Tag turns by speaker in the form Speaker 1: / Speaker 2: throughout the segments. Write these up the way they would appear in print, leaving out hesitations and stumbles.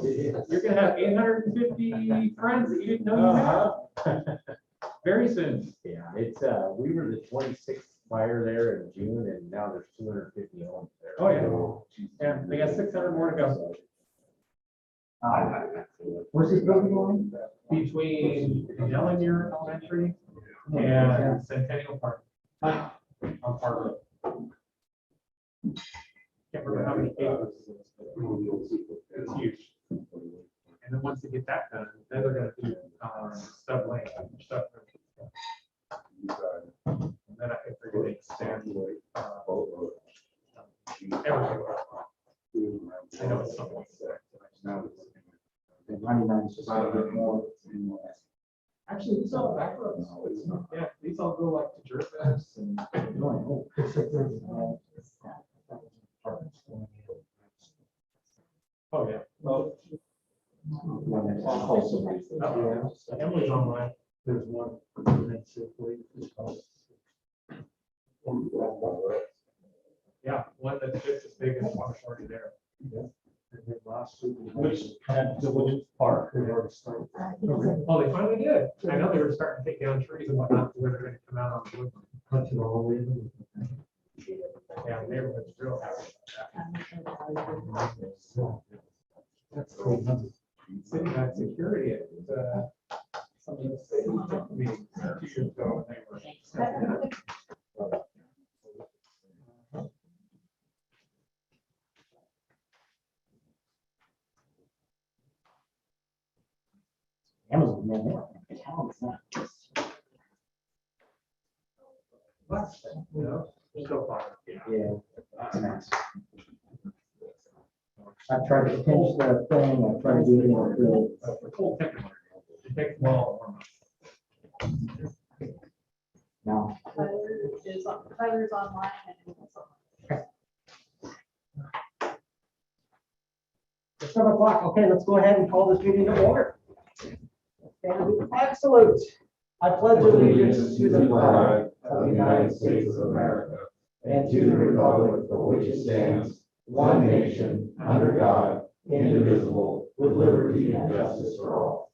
Speaker 1: You're gonna have 850 friends that you didn't know you had. Very soon.
Speaker 2: Yeah, it's, we were the 26th fire there in June, and now there's 250 homes there.
Speaker 1: Oh, yeah. Yeah, they got 600 more to go.
Speaker 3: Where's this building going?
Speaker 1: Between Ellinger Elementary and Centennial Park. On Park Road. Can't remember how many acres it is, but it's huge. And then once they get that done, then they're gonna do stuff lane, stuff. And then I can figure they expand everywhere. I know it's something like that.
Speaker 3: The 99 is just a bit more.
Speaker 1: Actually, these all back roads. Yeah, these all go like to jerk fest and. Oh, yeah. Well, Emily's online.
Speaker 3: There's one.
Speaker 1: Yeah, one that's just as big as one already there.
Speaker 3: Which park they already started.
Speaker 1: Oh, they finally did. I know they were starting to take down trees and whatnot, where they're gonna come out on the wood. Yeah, the neighborhood's real happy about that.
Speaker 3: That's cool.
Speaker 1: City had security at some of the city meetings 2 years ago, and they were.
Speaker 3: Amazon, man, they're town, it's not just.
Speaker 1: You know, so far.
Speaker 3: Yeah. That's nice. I tried to pinch the thing, I tried to do it in a good.
Speaker 1: For cold temperature, it takes a while to warm up.
Speaker 3: Now.
Speaker 4: Tyler's online and
Speaker 3: It's 7 o'clock. Okay, let's go ahead and call this meeting to order. Absolute. I pledge allegiance to the flag of the United States of America and to the republic for which it stands, one nation, under God, indivisible, with liberty and justice for all.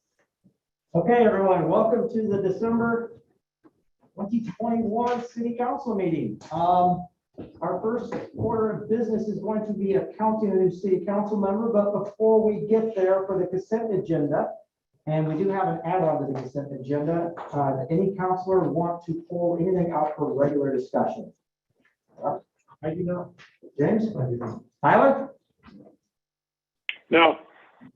Speaker 3: Okay, everyone, welcome to the December 2021 City Council meeting. Our first order of business is going to be counting a new city council member, but before we get there for the consent agenda, and we do have an add-on to the consent agenda, any counselor want to pull anything out for regular discussion?
Speaker 1: I do not.
Speaker 3: James? Tyler?
Speaker 5: No.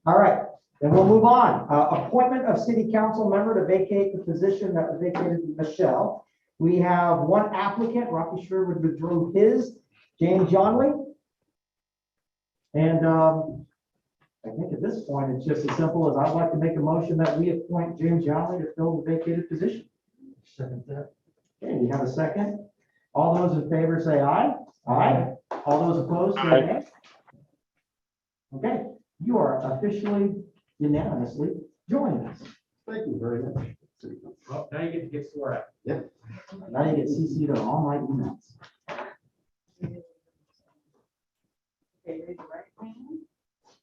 Speaker 3: All right, then we'll move on. Appointment of city council member to vacate the position that was vacated by Michelle. We have one applicant, Rocky Sherwood withdrew his, James Johnley. And I think at this point, it's just as simple as I'd like to make a motion that we appoint James Johnley to fill the vacated position. Second that. Okay, we have a second. All those in favor say aye. Aye. All those opposed say nay. Okay, you are officially unanimously joining us.
Speaker 2: Thank you very much.
Speaker 1: Well, now you get to get sworn at.
Speaker 2: Yeah.
Speaker 3: Now you get CC'd on all my emails.
Speaker 4: Okay, raise your right hand.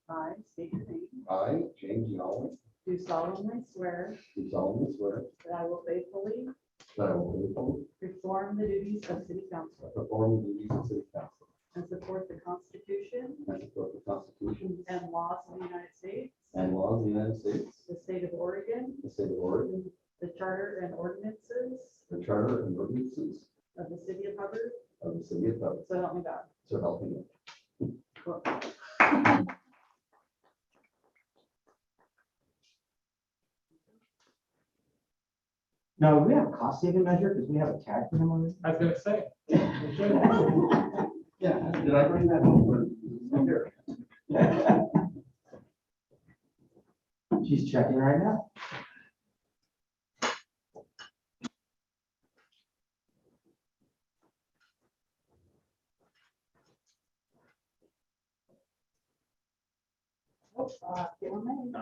Speaker 4: I state your name.
Speaker 2: I, James Young,
Speaker 4: Do solemnly swear
Speaker 2: do solemnly swear
Speaker 4: that I will faithfully
Speaker 2: that I will faithfully
Speaker 4: perform the duties of city council
Speaker 2: perform the duties of city council
Speaker 4: and support the Constitution
Speaker 2: and support the Constitution
Speaker 4: and laws of the United States,
Speaker 2: and laws of the United States,
Speaker 4: the state of Oregon,
Speaker 2: the state of Oregon,
Speaker 4: the charter and ordinances
Speaker 2: the charter and ordinances
Speaker 4: of the city of Hubbard,
Speaker 2: of the city of Hubbard,
Speaker 4: so help me God.
Speaker 2: so help me God.
Speaker 4: Cool.
Speaker 3: Now, do we have a cost saving measure because we have a tag for him on this?
Speaker 1: I was gonna say.
Speaker 2: Yeah, did I bring that over? Here.
Speaker 3: She's checking right now.
Speaker 4: Get one minute.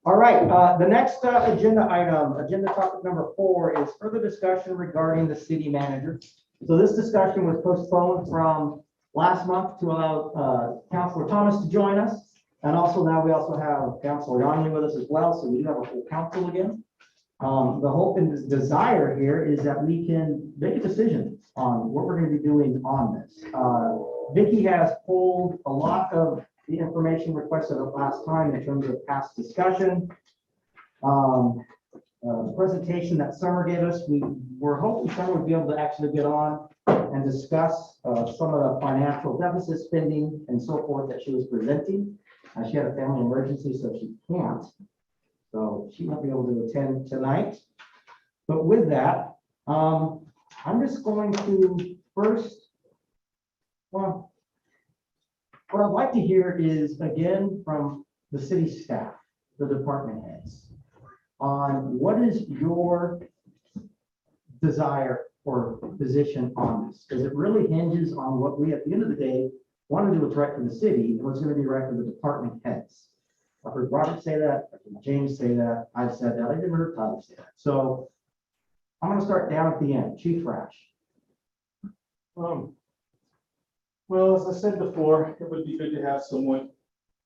Speaker 3: All right, the next agenda item, agenda topic number 4 is further discussion regarding the city manager. So this discussion was postponed from last month to allow Councilor Thomas to join us. And also now we also have Councilor Yonley with us as well, so we do have a full council again. The hope and desire here is that we can make a decision on what we're going to be doing on this. Vicky has pulled a lot of the information requested last time in terms of past discussion. The presentation that Summer gave us, we were hoping Summer would be able to actually get on and discuss some of the financial deficit spending and so forth that she was presenting. She had a family emergency, so she can't. So she won't be able to attend tonight. But with that, I'm just going to first, well, what I'd like to hear is again from the city staff, the department heads, on what is your desire or position on this? Because it really hinges on what we, at the end of the day, want to do what's right for the city and what's going to be right for the department heads. I've heard Robert say that, I've heard James say that, I've said that, I didn't heard Tyler say that. So I'm going to start down at the end. Chief Rash.
Speaker 5: Well, as I said before, it would be good to have someone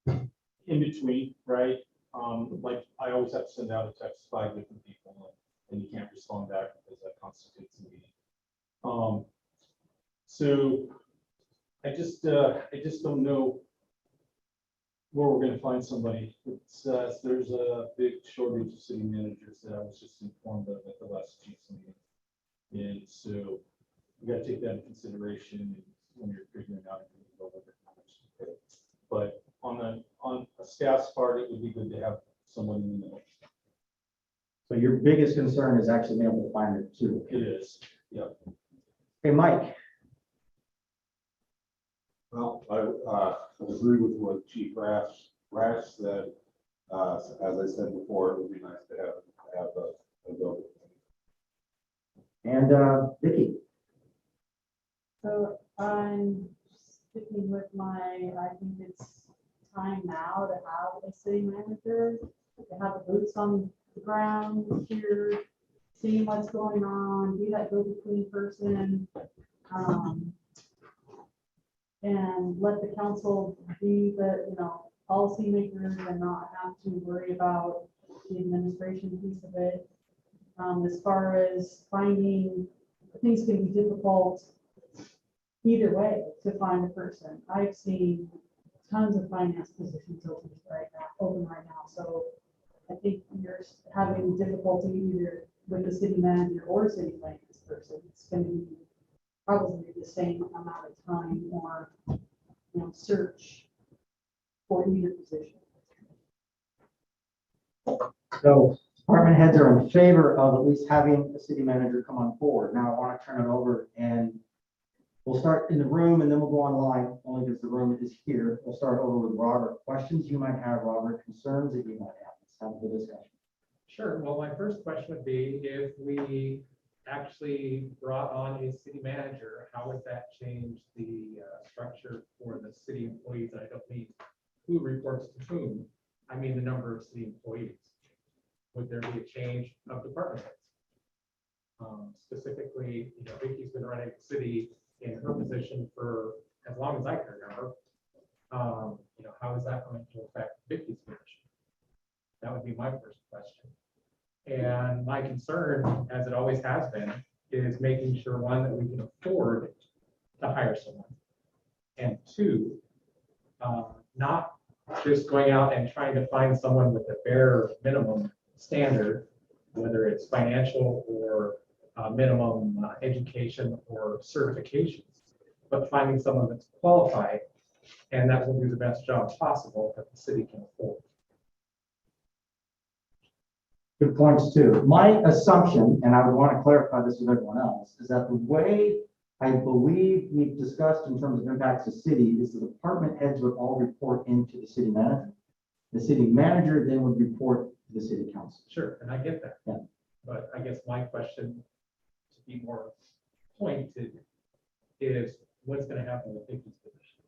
Speaker 5: in between, right? Like I always have to send out a text to 5 different people and you can't respond back because that constitutes a meeting. So I just don't know where we're going to find somebody. There's a big shortage of city managers that I was just informed of at the last chief's meeting. And so we got to take that into consideration when you're figuring out how much. But on a staff's part, it would be good to have someone in the middle.
Speaker 3: So your biggest concern is actually being able to find it too.
Speaker 5: It is, yeah.
Speaker 3: Hey, Mike.
Speaker 6: Well, I agree with what Chief Rash said. As I said before, it would be nice to have a building.
Speaker 3: And Vicky.
Speaker 4: So I'm sticking with I think it's time now to have a city manager, to have the boots on the ground here, seeing what's going on, be that go-between person. And let the council be the, policy makers and not have to worry about the administration piece of it. As far as finding, things can be difficult either way to find a person. I've seen tons of finance positions open right now. So I think you're having difficulty either with the city manager or city finance person. It's going to be probably the same amount of time or search for either position.
Speaker 3: So department heads are in favor of at least having a city manager come on board. Now I want to turn it over and we'll start in the room and then we'll go online only because the room is here. We'll start over with Robert. Questions you might have, Robert, concerns that you might have. Let's have a good discussion.
Speaker 1: Sure. Well, my first question would be if we actually brought on a city manager, how would that change the structure for the city employees? I don't mean who reports to whom. I mean the number of city employees. Would there be a change of department heads? Specifically, Vicky's been running the city in her position for as long as I can remember. How is that going to affect Vicky's position? That would be my first question. And my concern, as it always has been, is making sure, one, that we can afford to hire someone. And two, not just going out and trying to find someone with a bare minimum standard, whether it's financial or minimum education or certifications, but finding someone that's qualified and that will do the best job possible that the city can afford.
Speaker 3: Good points too. My assumption, and I would want to clarify this with everyone else, is that the way I believe we've discussed in terms of impacts to city is the department heads would all report into the city manager. The city manager then would report to the city council.
Speaker 1: Sure, and I get that.
Speaker 3: Yeah.
Speaker 1: But I guess my question, to be more pointed, is what's going to happen with Vicky's position?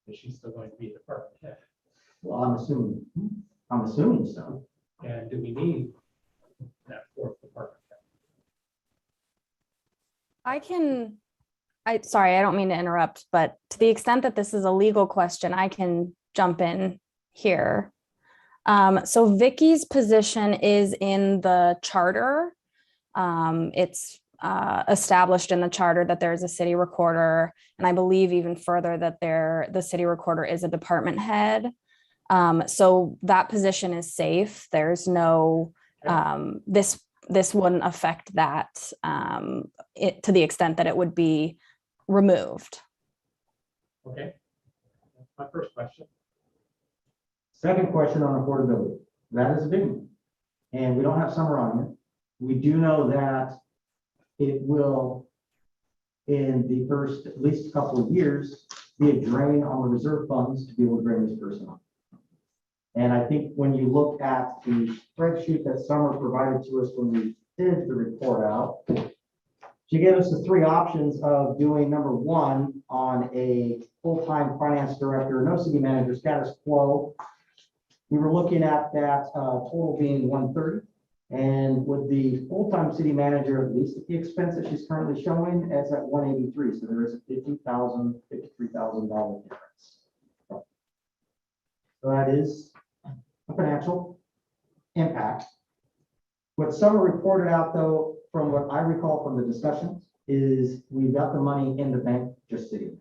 Speaker 1: Is she still going to be a department head?
Speaker 3: Well, I'm assuming so.
Speaker 1: And do we need that fourth department head?
Speaker 7: I sorry, I don't mean to interrupt, but to the extent that this is a legal question, I can jump in here. So Vicky's position is in the charter. It's established in the charter that there's a city recorder, and I believe even further that the city recorder is a department head. So that position is safe. There's no, this wouldn't affect that to the extent that it would be removed.
Speaker 1: Okay. That's my first question.
Speaker 3: Second question on affordability. That is a big one. And we don't have summer on here. We do know that it will, in the first at least couple of years, be a drain on the reserve funds to be able to bring this person on. And I think when you look at the spreadsheet that Summer provided to us when we did the report out, she gave us the three options of doing number one on a full-time finance director, no city manager, status quo. We were looking at that total being 130. And with the full-time city manager, at least at the expense that she's currently showing, it's at 183. So there is a $53,000 difference. So that is a financial impact. What Summer reported out, though, from what I recall from the discussions, is we've got the money in the bank just sitting.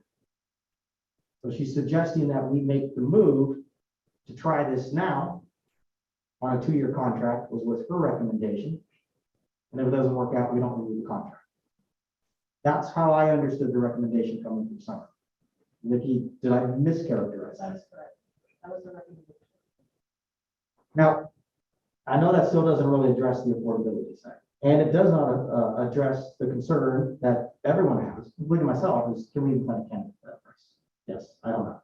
Speaker 3: So she's suggesting that we make the move to try this now on a 2-year contract was her recommendation. And if it doesn't work out, we don't renew the contract. That's how I understood the recommendation coming from Summer. Nikki, did I mischaracterize
Speaker 4: That
Speaker 3: that?
Speaker 4: is correct. That was the recommendation.
Speaker 3: Now, I know that still doesn't really address the affordability side. And it does not address the concern that everyone has, including myself, is can we even find a candidate for that price? Yes, I don't know.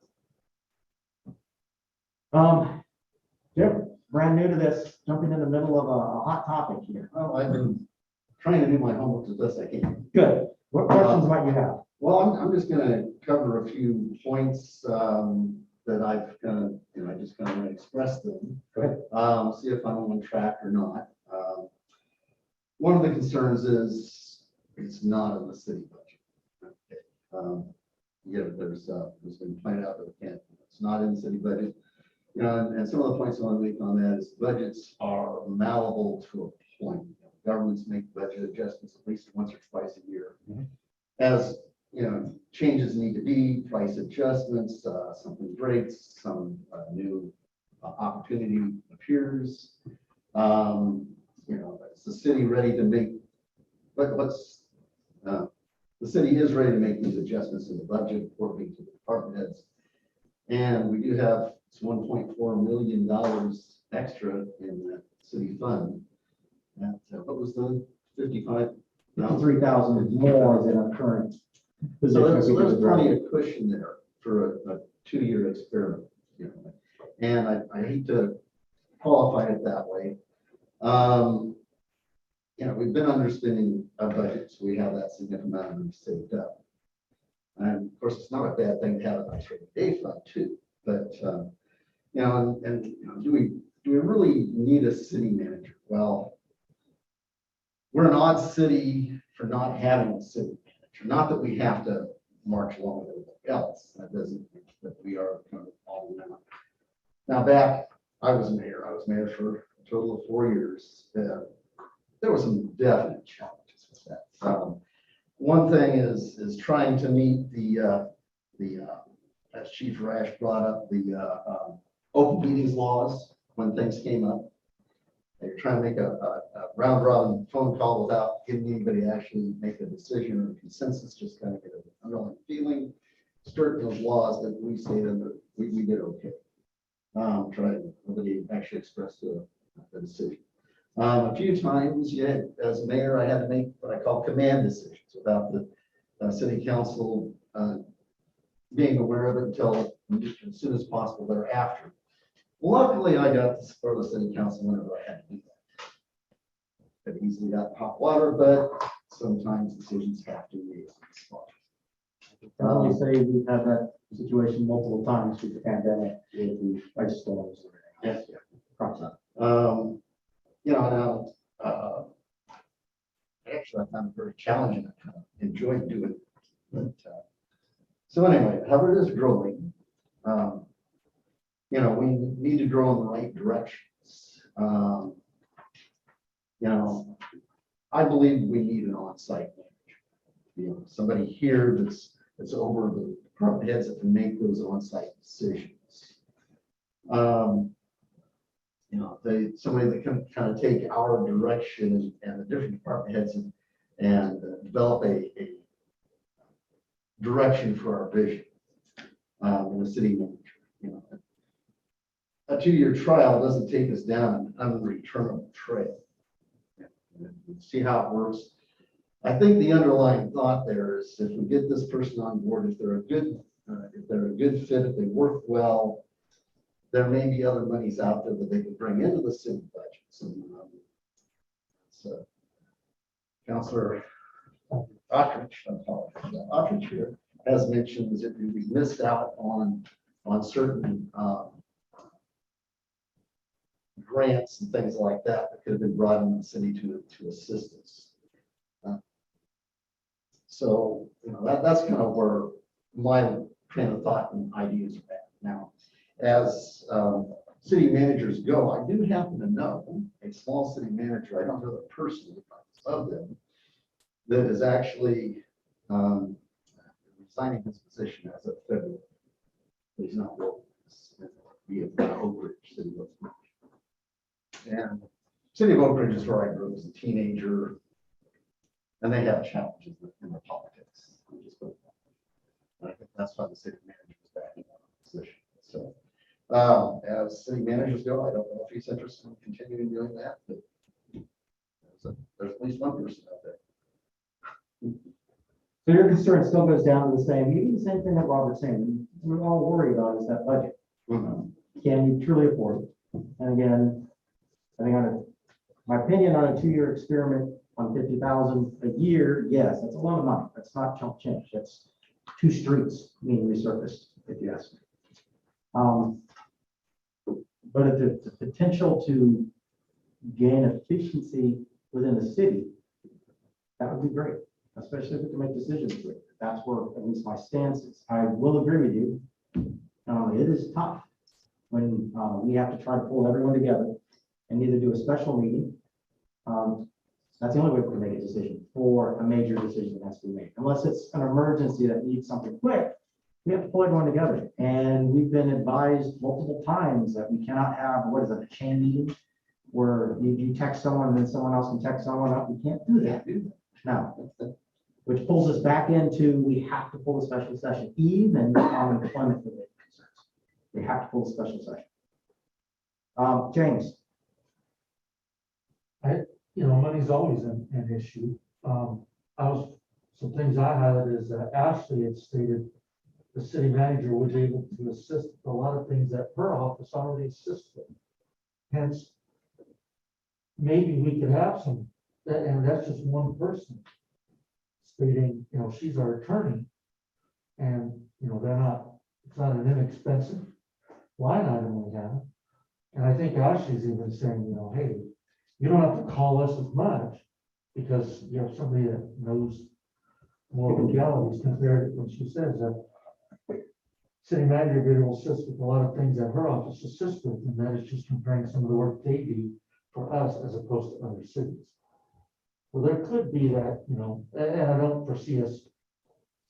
Speaker 3: Jim, brand new to this, jumping in the middle of a hot topic here.
Speaker 8: Well, I've been trying to do my homework as best I can.
Speaker 3: Good. What questions might you have?
Speaker 8: Well, I'm just gonna cover a few points that I've kind of, I just kind of expressed them.
Speaker 3: Go ahead.
Speaker 8: See if I'm on track or not. One of the concerns is it's not in the city budget. Okay. Yeah, there's been pointed out that it's not in the city budget. And some of the points I want to make on that is budgets are malleable to a point. Governments make budget adjustments at least once or twice a year. As changes need to be, price adjustments, something breaks, some new opportunity appears. Is the city ready to make, the city is ready to make these adjustments in the budget, according to the department heads. And we do have $1.4 million extra in that city fund. That, what was the 55?
Speaker 3: 53,000 more than a current
Speaker 8: So
Speaker 3: position.
Speaker 8: there's plenty of cushion there for a 2-year experiment. And I hate to qualify it that way. We've been underspending our budgets. We have that significant amount of money saved up. And of course, it's not a bad thing to have a nice rainy day fund too. But do we really need a city manager? Well, we're an odd city for not having a city manager. Not that we have to march along with everybody else. That doesn't mean that we are kind of all around. Now back, I was mayor. I was mayor for a total of 4 years. There were some definite challenges with that. One thing is trying to meet the as Chief Rash brought up, the open meetings laws when things came up. They're trying to make a round robin phone call without getting anybody to actually make a decision or a consensus, just kind of get an underlying feeling. Start those laws that we say that we did okay. Nobody actually expressed a decision. A few times, as mayor, I had to make what I call command decisions without the city council being aware of it until as soon as possible thereafter. Luckily, I got the support of the city council whenever I had to do that. It easily got hot water, but sometimes decisions have to be made on the spot.
Speaker 3: I can only say we've had that situation multiple times through the pandemic with the ice storms.
Speaker 8: Yes. Actually, I found it very challenging. I kind of enjoyed doing But, so anyway, Hubbard is growing. You know, we need to grow in the right directions. You know, I believe we need an on-site manager. You know, somebody here that's over the department heads that can make those on-site decisions. You know, somebody that can kind of take our direction and the different department heads and develop a direction for our vision in the city manager. You know, a 2-year trial doesn't take us down an unreturnable trail. See how it works. I think the underlying thought there is if we get this person on board, if they're a good fit, if they work well, there may be other monies out there that they can bring into the city budgets. And, so, Councilor Autrich here has mentioned that we missed out on certain grants and things like that that could have been brought in the city to assist us. So, you know, that's kind of where my train of thought and ideas are at now. As city managers go, I do happen to know a small city manager, I don't know the person of them, that is actually resigning his position as a federal. He's not local. He is Oak Ridge, City of Oak Ridge. And City of Oak Ridge is where I grew up as a teenager, and they have challenges in their politics. And I think that's why the city manager is back in that position. So as city managers go, I don't know if he's interested in continuing doing that, but there's at least one person out there.
Speaker 3: So your concern still goes down to the same thing that Robert's saying. We're all worried about is that budget. Can we truly afford it? And again, I think my opinion on a 2-year experiment on 50,000 a year, yes, that's a lot of money. That's not chump change. That's 2 streets being resurfaced, if you ask me. But if the potential to gain efficiency within the city, that would be great, especially if we can make decisions with it. That's where at least my stance is. I will agree with you. It is tough when we have to try to pull everyone together and either do a special meeting. That's the only way we can make a decision for a major decision that has to be made. Unless it's an emergency that needs something quick, we have to pull everyone together. And we've been advised multiple times that we cannot have, what is it, a chain meeting where you text someone and then someone else can text someone up. We can't do that. No. Which pulls us back into, we have to pull a special session, even on employment related concerns. We have to pull a special session. James.
Speaker 9: Money's always an issue. Some things I highlighted is that Ashley had stated the city manager was able to assist a lot of things that her office already assists with. Hence, maybe we could have some, and that's just one person stating, she's our attorney. And, it's not an inexpensive line item we have. And I think Ashley's even saying, hey, you don't have to call us as much because you have somebody that knows more legalities compared to when she says that city manager will assist with a lot of things that her office assists with, and that is just comparing some of the work they do for us as opposed to other cities. Well, there could be that, and I don't foresee us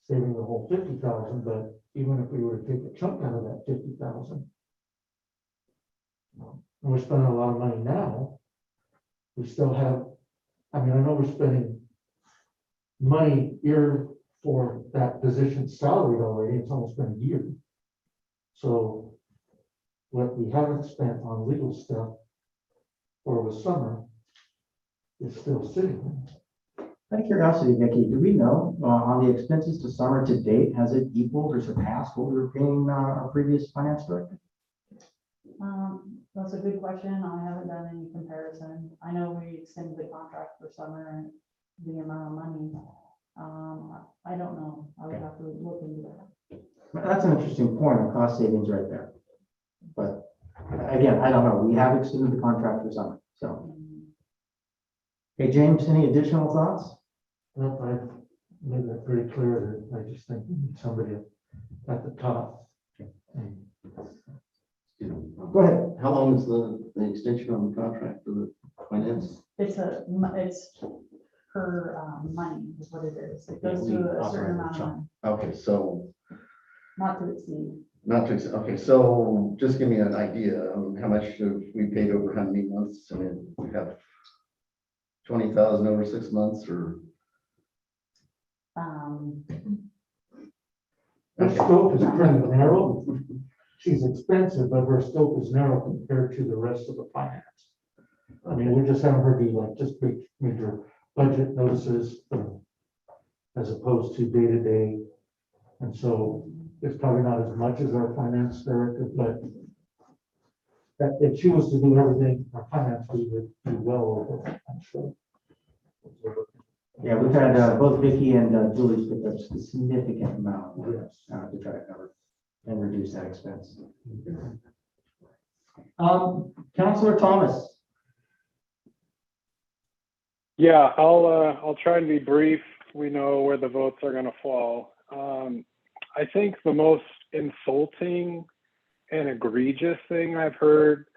Speaker 9: saving the whole 50,000, but even if we were to take a chunk out of that 50,000, and we're spending a lot of money now, we still have, I know we're spending money here for that position salary already. It's almost been a year. So what we haven't spent on legal stuff for the summer is still sitting.
Speaker 3: Out of curiosity, Vicki, do we know on the expenses to summer to date, has it equaled or surpassed what we were paying our previous finance director?
Speaker 4: That's a good question. I haven't done any comparison. I know we extended the contract for summer and the amount of money. I don't know. I would have to look into that.
Speaker 3: That's an interesting point on cost savings right there. But again, I don't know. We have extended the contract for summer. So, hey, James, any additional thoughts?
Speaker 9: Well, made that very clear that I just think we need somebody at the top. And
Speaker 3: Go ahead.
Speaker 8: How long is the extension on the contract for the finance?
Speaker 4: It's per money is what it is. It goes to a certain amount of money,
Speaker 8: Okay, so
Speaker 4: not to exceed.
Speaker 8: okay, so just give me an idea of how much have we paid over how many months? I mean, we have 20,000 over 6 months or?
Speaker 9: her scope is pretty narrow. She's expensive, but her scope is narrow compared to the rest of the finance. I mean, we're just having her do like just big major budget notices as opposed to day-to-day. And so it's probably not as much as our finance director, but that if she was to do everything, our finance we would do well over, I'm sure.
Speaker 3: Yeah, we've had both Vicky and Julie's picked up a significant amount
Speaker 9: Yes.
Speaker 3: to try to cover and reduce that expense. Counselor Thomas.
Speaker 10: Yeah, I'll try and be brief. We know where the votes are going to fall. I think the most insulting and egregious thing I've heard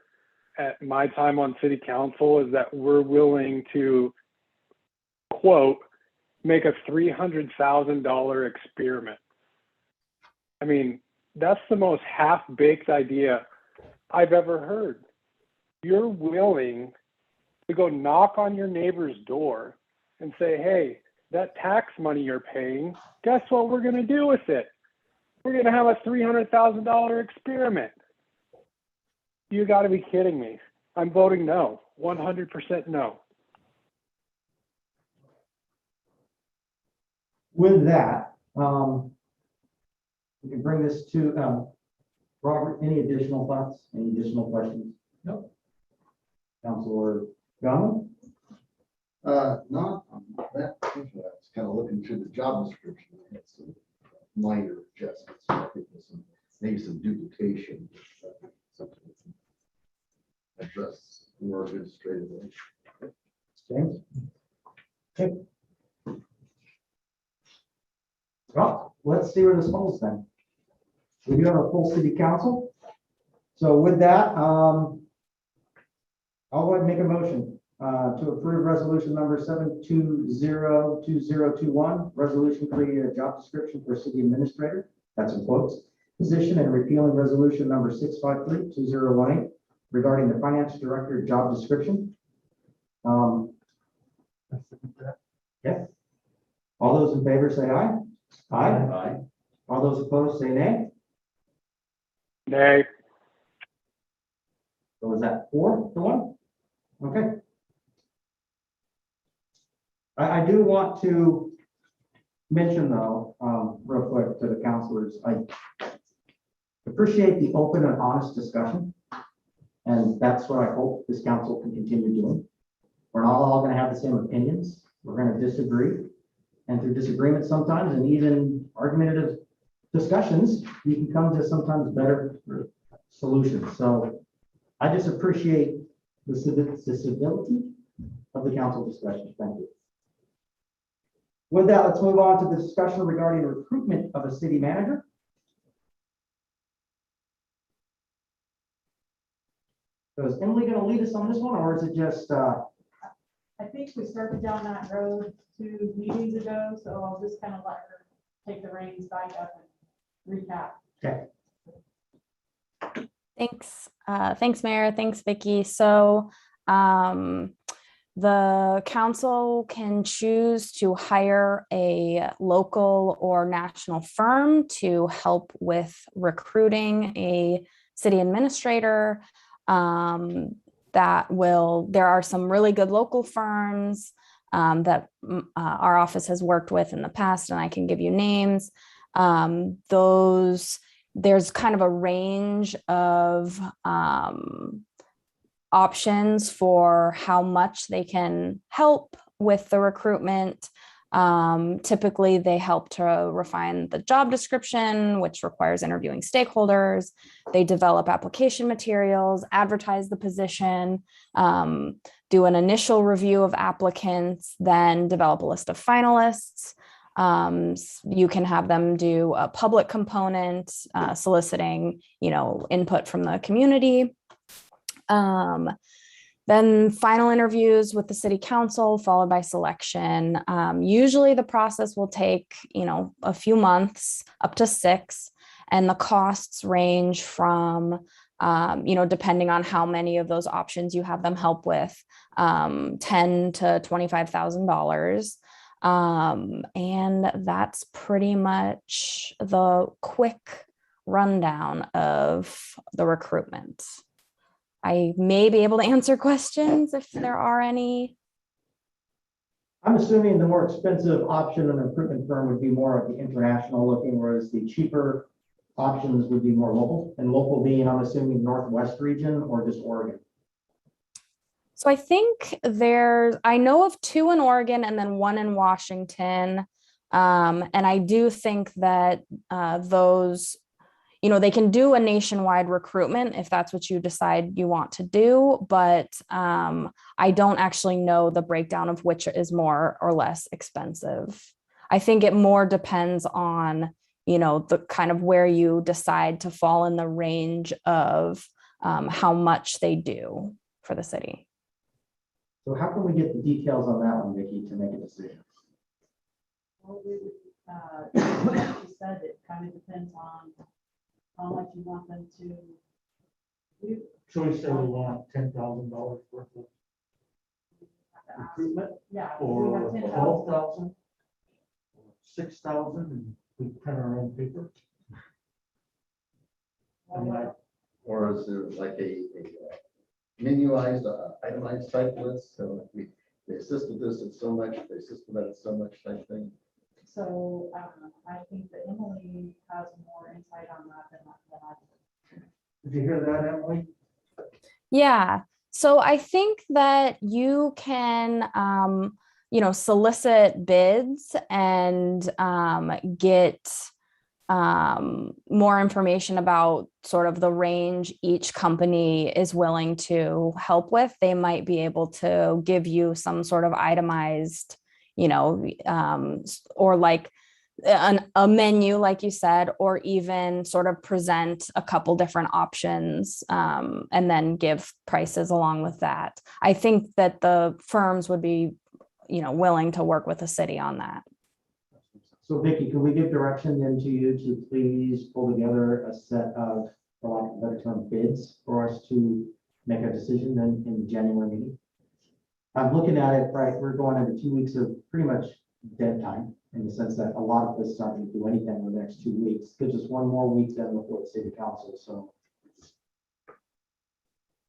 Speaker 10: at my time on city council is that we're willing to, quote, make a $300,000 experiment. I mean, that's the most half-baked idea I've ever heard. You're willing to go knock on your neighbor's door and say, hey, that tax money you're paying, guess what we're going to do with it? We're going to have a $300,000 experiment. You got to be kidding me. I'm voting no, 100% no.
Speaker 3: With that, we can bring this to Robert. Any additional thoughts? Any additional questions?
Speaker 1: Nope.
Speaker 3: Counselor Gunn?
Speaker 8: Not on that. I was kind of looking through the job description. I had some minor adjustments. I think there's maybe some duplication. Something we can address more administratively.
Speaker 3: James? Okay. Well, let's see where this falls then. We do have a full city council. So with that, I'll go ahead and make a motion to approve resolution number 7202021, resolution creating a job description for city administrator, that's in quotes, position, and repealing resolution number 6532018 regarding the finance director job description. Okay. All those in favor say aye. Aye.
Speaker 2: Aye.
Speaker 3: All those opposed say nay.
Speaker 10: Nay.
Speaker 3: So was that 4-1? Okay. I do want to mention though, real quick to the counselors, I appreciate the open and honest discussion. And that's what I hope this council can continue doing. We're not all going to have the same opinions. We're going to disagree. And through disagreement sometimes, and even argumentative discussions, you can come to sometimes better solutions. So I just appreciate the civility of the council discussion. Thank you. With that, let's move on to the discussion regarding recruitment of a city manager. So is Emily going to lead us on this one, or is it just,
Speaker 4: I think we started down that road 2 meetings ago, so I'll just kind of let her take the reins back up and recap.
Speaker 3: okay?
Speaker 7: Thanks. Thanks, Mayor. Thanks, Vicky. So the council can choose to hire a local or national firm to help with recruiting a city administrator. There are some really good local firms that our office has worked with in the past, and I can give you names. There's kind of a range of options for how much they can help with the recruitment. Typically, they help to refine the job description, which requires interviewing stakeholders. They develop application materials, advertise the position, do an initial review of applicants, then develop a list of finalists. You can have them do a public component, soliciting, input from the community. Then final interviews with the city council, followed by selection. Usually the process will take, a few months, up to 6, and the costs range from, depending on how many of those options you have them help with, $10,000 to $25,000. And that's pretty much the quick rundown of the recruitment. I may be able to answer questions if there are any.
Speaker 3: I'm assuming the more expensive option in a recruitment firm would be more of the international looking, whereas the cheaper options would be more local, and local being, I'm assuming, Northwest region or just Oregon.
Speaker 7: So I think I know of 2 in Oregon and then 1 in Washington. And I do think that those, they can do a nationwide recruitment if that's what you decide you want to do, but I don't actually know the breakdown of which is more or less expensive. I think it more depends on, the kind of where you decide to fall in the range of how much they do for the city.
Speaker 3: So how can we get the details on that one, Vicki, to make a decision?
Speaker 4: Well, like you said, it kind of depends on how much you want them to do.
Speaker 9: Should we say we want $10,000 worth of recruitment,
Speaker 4: Yeah. we
Speaker 9: or
Speaker 4: have 10,000.
Speaker 9: 12,000? 6,000, and we print our own paper? I mean,
Speaker 8: Or is there like a menuized, itemized type list? So they assist with this at so much, they assist with that at so much type thing.
Speaker 4: So I think that Emily has more insight on that than I do.
Speaker 9: Did you hear that, Emily?
Speaker 7: Yeah. So I think that you can, solicit bids and get more information about sort of the range each company is willing to help with. They might be able to give you some sort of itemized, or like a menu, like you said, or even sort of present a couple different options and then give prices along with that. I think that the firms would be, willing to work with the city on that.
Speaker 3: So Vicki, can we give direction then to you to please pull together a set of, for lack of a better term, bids for us to make a decision then in the January meeting? I'm looking at it, right, we're going into 2 weeks of pretty much dead time, in the sense that a lot of us aren't going to do anything in the next 2 weeks. Gives us 1 more week then before the city council. So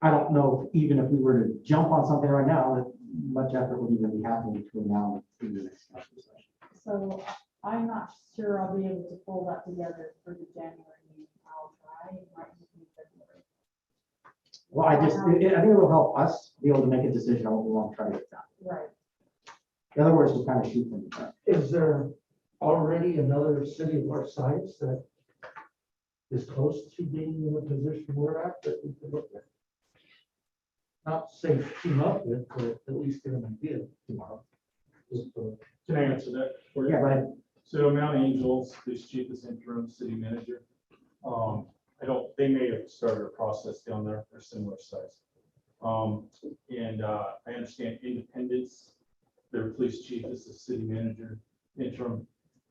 Speaker 3: I don't know, even if we were to jump on something right now, that much effort would even be happening between now and the next council session.
Speaker 4: So I'm not sure I'll be able to pull that together for the January meeting. I'll try. It might be February.
Speaker 3: Well, I think it will help us be able to make a decision on what we want to try to get done.
Speaker 4: Right.
Speaker 3: In other words, we'll kind of shoot from the front.
Speaker 9: Is there already another city of our size that is close to being in the position we're at that we could look at? Not say team up with, but at least get an idea tomorrow.
Speaker 5: Can I answer that for you?
Speaker 3: Yeah, but
Speaker 5: So Mount Angel's police chief is interim city manager. They may have started a process down there, they're similar size. I understand Independence, their police chief is the city manager, interim.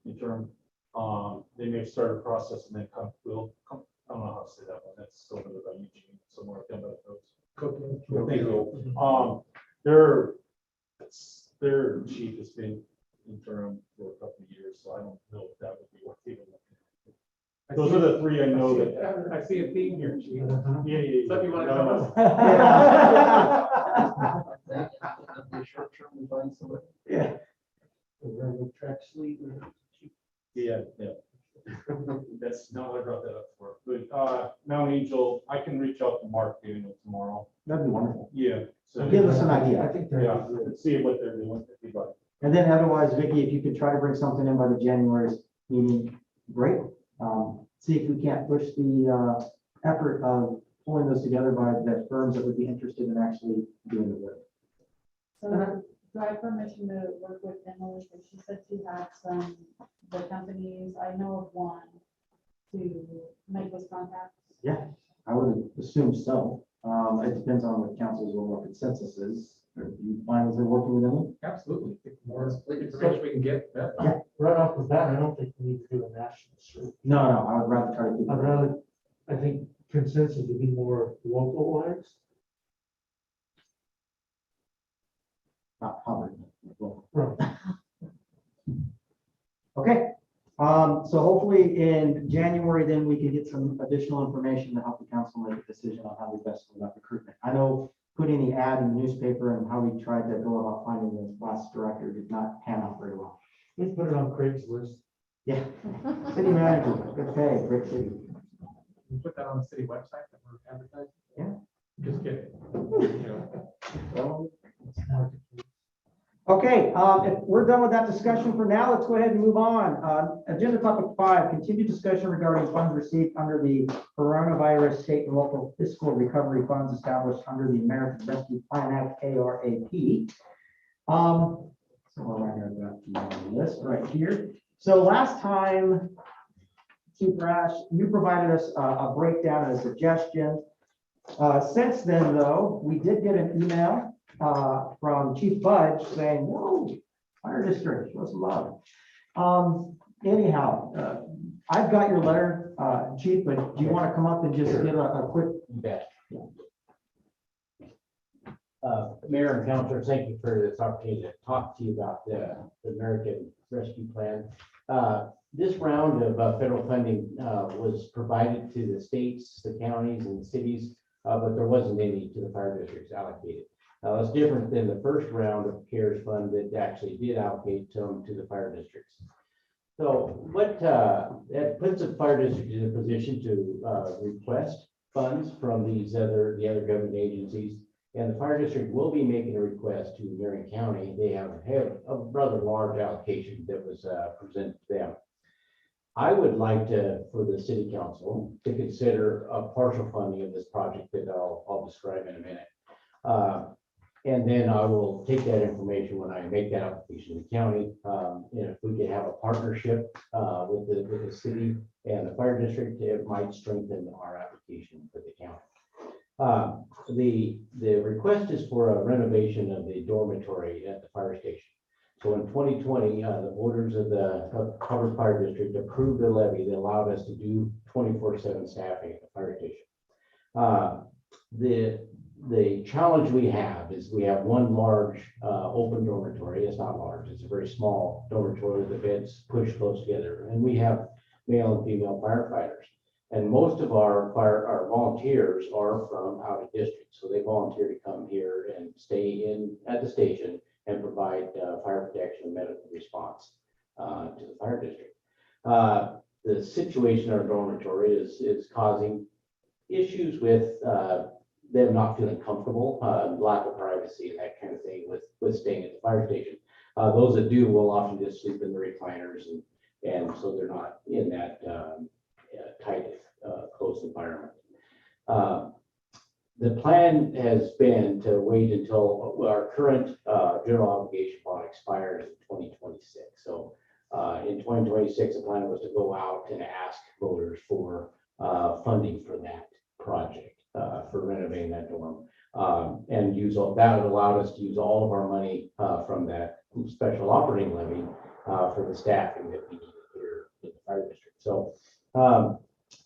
Speaker 5: They may have started a process and then I don't know how to say that one, that's still under by Eugene, somewhere down by the coast. Thank you. Their chief has been interim for a couple of years, so I don't know if that would be worth even looking at. Those are the 3 I know that.
Speaker 1: I see a theme here, Chief.
Speaker 5: Yeah.
Speaker 1: Something you want to
Speaker 5: No,
Speaker 1: tell us?
Speaker 8: That'd be a short term to find somebody.
Speaker 3: yeah,
Speaker 9: The railroad track sleeve.
Speaker 5: Yeah. That's not what I brought that up for, but Mount Angel, I can reach out to Mark Daniel tomorrow.
Speaker 3: that'd be wonderful.
Speaker 5: Yeah. So
Speaker 3: Give us an idea.
Speaker 9: I think that'd
Speaker 5: yeah,
Speaker 9: be good.
Speaker 5: and see what they're doing, if you'd like.
Speaker 3: And then otherwise, Vicki, if you could try to bring something in by the January meeting, great. See if we can't push the effort of pulling those together by the firms that would be interested in actually doing the work.
Speaker 4: So do I have permission to work with Emily? Because she said she had some, the companies, I know of one, to make those contacts.
Speaker 3: Yeah, I would assume so. It depends on what council's overall consensus is. Are you fine with her working with them?
Speaker 1: Absolutely. The more information we can get, better.
Speaker 3: Yeah.
Speaker 9: Right off the bat, I don't think we need to do a national search.
Speaker 3: No, I would rather try to keep.
Speaker 9: I'd rather, I think consensus would be more localized.
Speaker 3: Not covered.
Speaker 9: Right.
Speaker 3: Okay, so hopefully in January, then we can get some additional information to help the council make a decision on how we best go about recruitment. I know putting the ad in the newspaper and how we tried to go about finding the last director did not pan out very well.
Speaker 9: Let's put it on Craigslist.
Speaker 3: Yeah, city manager, okay, Brick City.
Speaker 1: We put that on the city website that we're advertising.
Speaker 3: Yeah.
Speaker 1: Just kidding. You know,
Speaker 3: Okay, if we're done with that discussion for now, let's go ahead and move on. Agenda topic 5, continued discussion regarding funds received under the coronavirus state and local fiscal recovery funds established under the American Rescue Plan Act, ARAP. So we're right here, I've got the list right here. So last time, Chief Rash, you provided us a breakdown and a suggestion. Since then, though, we did get an email from Chief Budge saying, whoa, fire district, show some love. Anyhow, I've got your letter, Chief, but do you want to come up and just give a quick?
Speaker 2: You bet. Mayor and Councilor, thank you for this opportunity to talk to you about the American Rescue Plan. This round of federal funding was provided to the states, the counties, and the cities, but there wasn't any to the fire districts allocated. Now, it's different than the first round of CARES fund that actually did allocate some to the fire districts. So what that puts the fire district in a position to request funds from the other government agencies. And the fire district will be making a request to Marion County. They have a rather large allocation that was presented to them. I would like for the city council to consider a partial funding of this project that I'll describe in a minute. And then I will take that information when I make that application to the county. And if we could have a partnership with the city and the fire district, it might strengthen our application for the county. The request is for a renovation of the dormitory at the fire station. So in 2020, the voters of the Hubbard Fire District approved a levy that allowed us to do 24/7 staffing at the fire station. The challenge we have is we have one large open dormitory. It's not large, it's a very small dormitory with the beds pushed close together. And we have male and female firefighters. And most of our volunteers are from out of district. So they volunteer to come here and stay at the station and provide fire protection and medical response to the fire district. The situation in our dormitory is causing issues with them not feeling comfortable, lack of privacy and that kind of thing with staying at the fire station. Those that do will often just sleep in the recliners and so they're not in that tight, close environment. The plan has been to wait until our current general obligation bond expires in 2026. So in 2026, the plan was to go out and ask voters for funding for that project, for renovating that dorm. And that would allow us to use all of our money from that special operating levy for the staffing that we need here in the fire district. So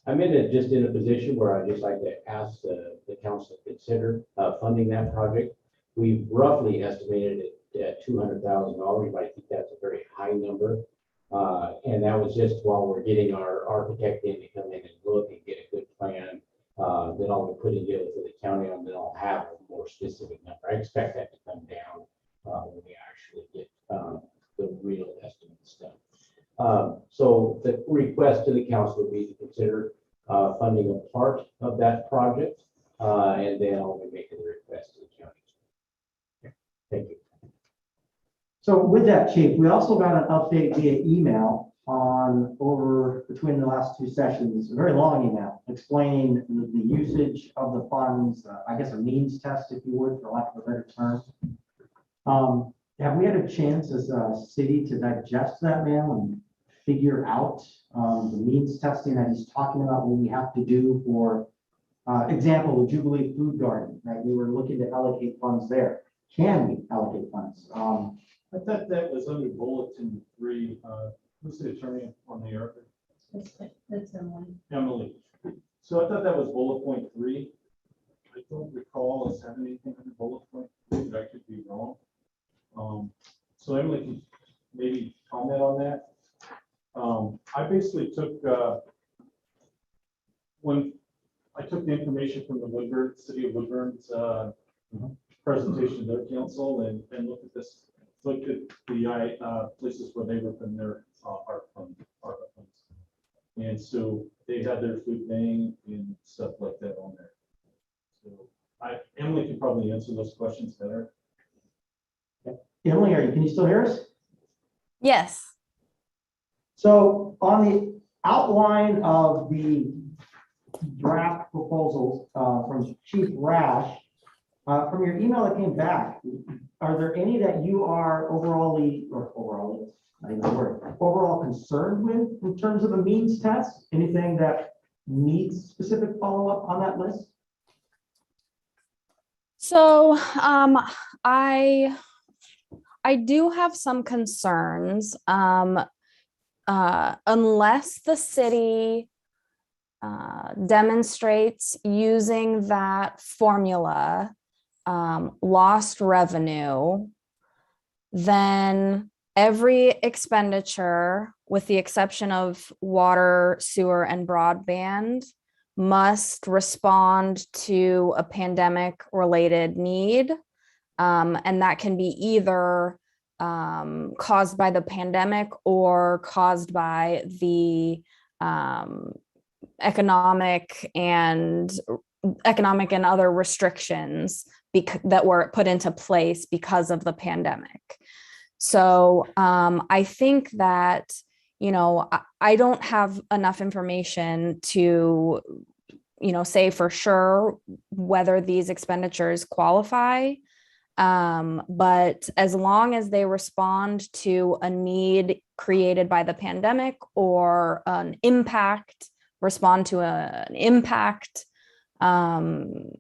Speaker 2: I'm just in a position where I'd just like to ask the council to consider funding that project. We've roughly estimated it at $200,000, but I think that's a very high number. And that was just while we're getting our architect in to come in and look and get a good plan. Then I'll be putting together for the county, and then I'll have a more specific number. I expect that to come down when we actually get the real estimates done. So the request to the council would be to consider funding a part of that project, and then I'll be making the request to the county. Thank you.
Speaker 3: So with that, Chief, we also got an update via email between the last two sessions, a very long email explaining the usage of the funds, I guess a means test, if you would, for lack of a better term. have we had a chance as a city to digest that, ma'am, and figure out the means testing that he's talking about, what we have to do for, example, the Jubilee Food Garden, right? We were looking to allocate funds there. Can we allocate funds?
Speaker 5: I thought that was under bulletin 3. Who's the attorney on the air?
Speaker 4: It's Emily.
Speaker 5: Emily. So I thought that was bullet point 3. I don't recall us having anything under bullet point 3, but I could be wrong. So Emily can maybe comment on that. I basically took, when I took the information from the Woodburn, City of Woodburn's presentation to their council and looked at this, looked at the places where they were from their art funds. And so they had their food bank and stuff like that on there. So Emily can probably answer those questions better.
Speaker 3: Emily, can you still hear us?
Speaker 7: Yes.
Speaker 3: So on the outline of the draft proposals from Chief Rash, from your email that came back, are there any that you are overall concerned with in terms of a means test? Anything that needs specific follow-up on that list?
Speaker 7: So I do have some concerns. Unless the city demonstrates using that formula lost revenue, then every expenditure, with the exception of water, sewer, and broadband, must respond to a pandemic-related need. And that can be either caused by the pandemic or caused by the economic and other restrictions that were put into place because of the pandemic. So I think that, I don't have enough information to, say for sure whether these expenditures qualify. But as long as they respond to a need created by the pandemic or respond to an impact,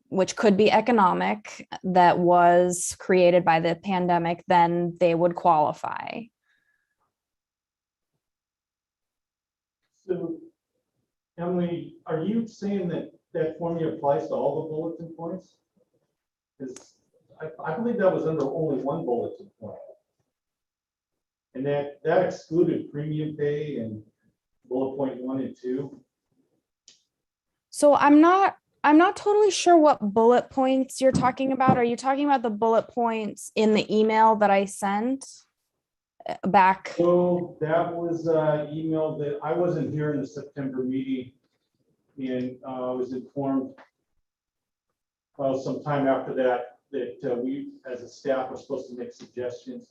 Speaker 7: which could be economic, that was created by the pandemic, then they would qualify.
Speaker 5: So Emily, are you saying that that formula applies to all the bulletin points? Because I believe that was under only one bulletin point. And that excluded premium pay and bullet point 1 and 2.
Speaker 7: So I'm not totally sure what bullet points you're talking about. Are you talking about the bullet points in the email that I sent back?
Speaker 5: So that was email that I wasn't here in the September meeting, and I was informed sometime after that we we, as a staff, were supposed to make suggestions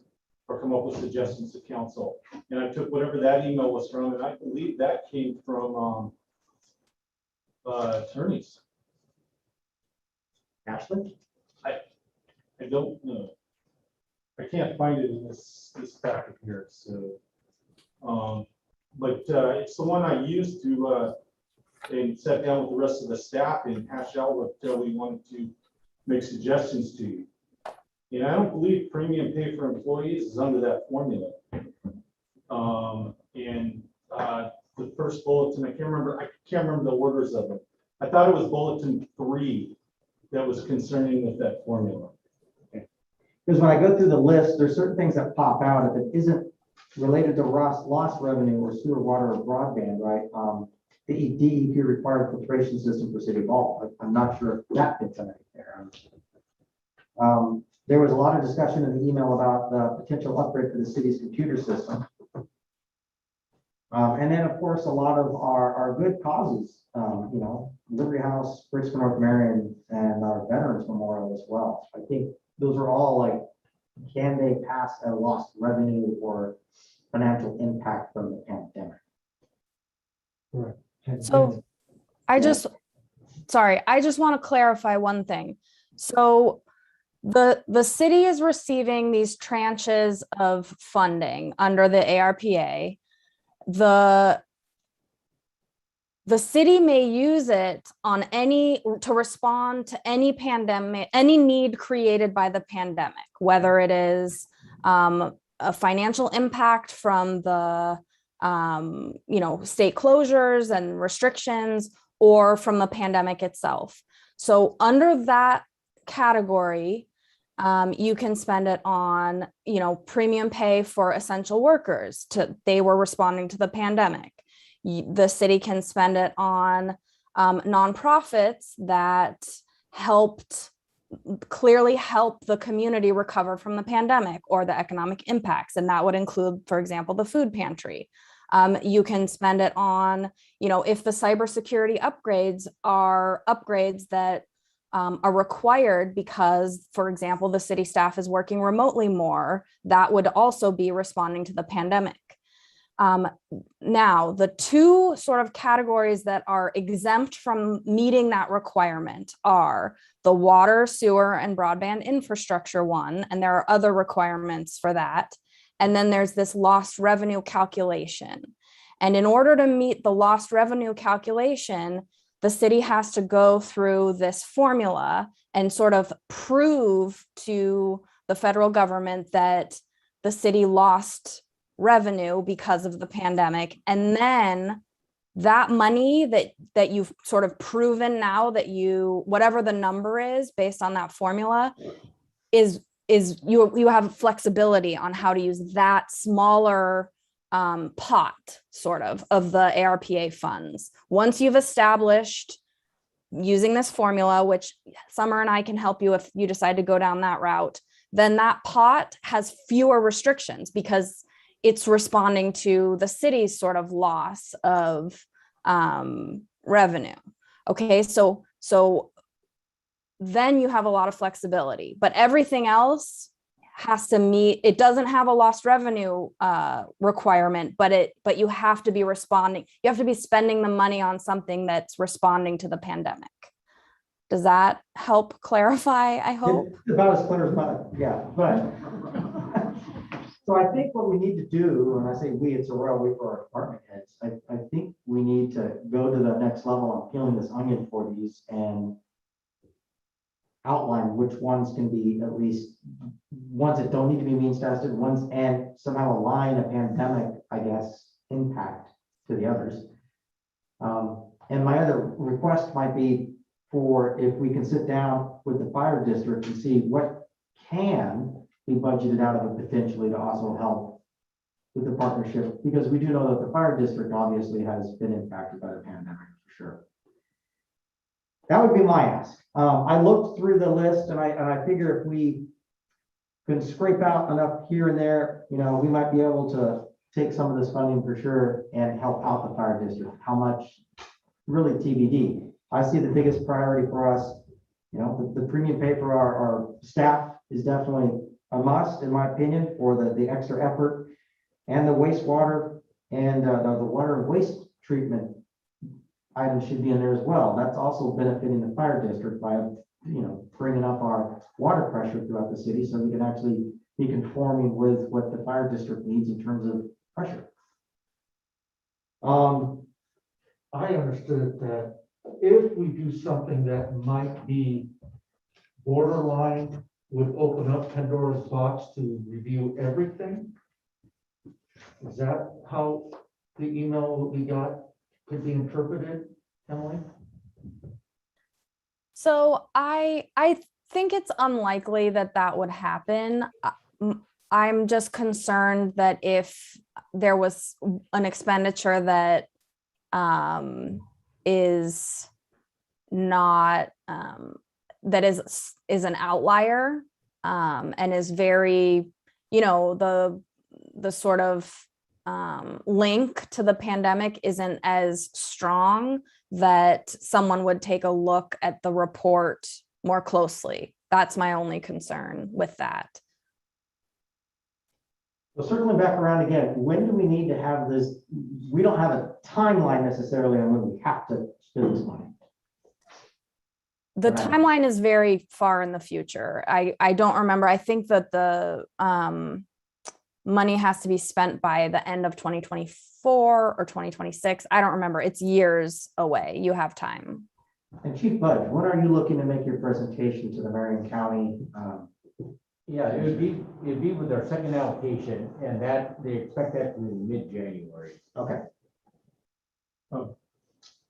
Speaker 5: or come up with suggestions to council. And I took whatever that email was from, and I believe that came from attorneys.
Speaker 3: Ashley?
Speaker 5: I don't know. I can't find it in this packet here. So, but it's the one I used to and sat down with the rest of the staff and hash out what we wanted to make suggestions to you. And I don't believe premium pay for employees is under that formula. And the first bulletin, I can't remember the orders of them. I thought it was bulletin 3 that was concerning with that formula.
Speaker 3: Because when I go through the list, there's certain things that pop out. If it isn't related to lost revenue or sewer, water, or broadband, right? The DEP required filtration system for City Hall. I'm not sure if that fits underneath there. There was a lot of discussion in the email about the potential upgrade for the city's computer system. And then, of course, a lot of our good causes, Liberty House, Bridge for North Marion, and our Veterans Memorial as well. I think those are all like, can they pass a lost revenue or financial impact from the pandemic?
Speaker 9: Correct.
Speaker 7: So I just want to clarify one thing. So The city is receiving these tranches of funding under the ARPA. The city may use it on to respond to any pandemic, any need created by the pandemic, whether it is a financial impact from the state closures and restrictions, or from the pandemic itself. So under that category, you can spend it on, premium pay for essential workers they were responding to the pandemic. The city can spend it on nonprofits that clearly help the community recover from the pandemic or the economic impacts. And that would include, for example, the food pantry. You can spend it on, if the cybersecurity upgrades are upgrades that are required because, for example, the city staff is working remotely more, that would also be responding to the pandemic. Now, the two sort of categories that are exempt from meeting that requirement are the water, sewer, and broadband infrastructure one, and there are other requirements for that. And then there's this lost revenue calculation. And in order to meet the lost revenue calculation, the city has to go through this formula and sort of prove to the federal government that the city lost revenue because of the pandemic. And then that money that you've sort of proven now that whatever the number is based on that formula is you have flexibility on how to use that smaller pot sort of the ARPA funds. Once you've established using this formula, which Summer and I can help you if you decide to go down that route, then that pot has fewer restrictions because it's responding to the city's sort of loss of revenue. Okay, so then you have a lot of flexibility, but everything else has to meet. It doesn't have a lost revenue requirement, but you have to be responding. You have to be spending the money on something that's responding to the pandemic. Does that help clarify? I hope.
Speaker 3: It's about as clear as mud, yeah, but. So I think what we need to do, and I say we, it's a royal we for our department heads, I think we need to go to the next level on peeling this onion for these and outline which ones can be at least ones that don't need to be means tested, ones and somehow align a pandemic, I guess, impact to the others. And my other request might be for if we can sit down with the fire district and see what can be budgeted out of it potentially to also help with the partnership, because we do know that the fire district obviously has been impacted by the pandemic for sure. That would be my ask. I looked through the list and I figure if we can scrape out enough here and there, we might be able to take some of this funding for sure and help out the fire district. How much, really TBD. I see the biggest priority for us, the premium pay for our staff is definitely a must, in my opinion, for the extra effort, and the wastewater and the water and waste treatment items should be in there as well. That's also benefiting the fire district by, bringing up our water pressure throughout the city so we can actually be conforming with what the fire district needs in terms of pressure.
Speaker 9: I understood that if we do something that might be borderline, would open up Pandora's box to review everything. Is that how the email that we got could be interpreted, Emily?
Speaker 7: So I think it's unlikely that would happen. I'm just concerned that if there was an expenditure that is not that is an outlier and is very, the sort of link to the pandemic isn't as strong, that someone would take a look at the report more closely. That's my only concern with that.
Speaker 3: Well, circling back around again, when do we need to have this? We don't have a timeline necessarily on when we have to spend this money.
Speaker 7: The
Speaker 3: Right.
Speaker 7: timeline is very far in the future. I don't remember. I think that the money has to be spent by the end of 2024 or 2026. I don't remember. It's years away. You have time.
Speaker 3: And Chief Budge, when are you looking to make your presentation to the Marion County?
Speaker 2: Yeah, it'd be with our second allocation, and that, they expect that to be mid-January.
Speaker 3: Okay,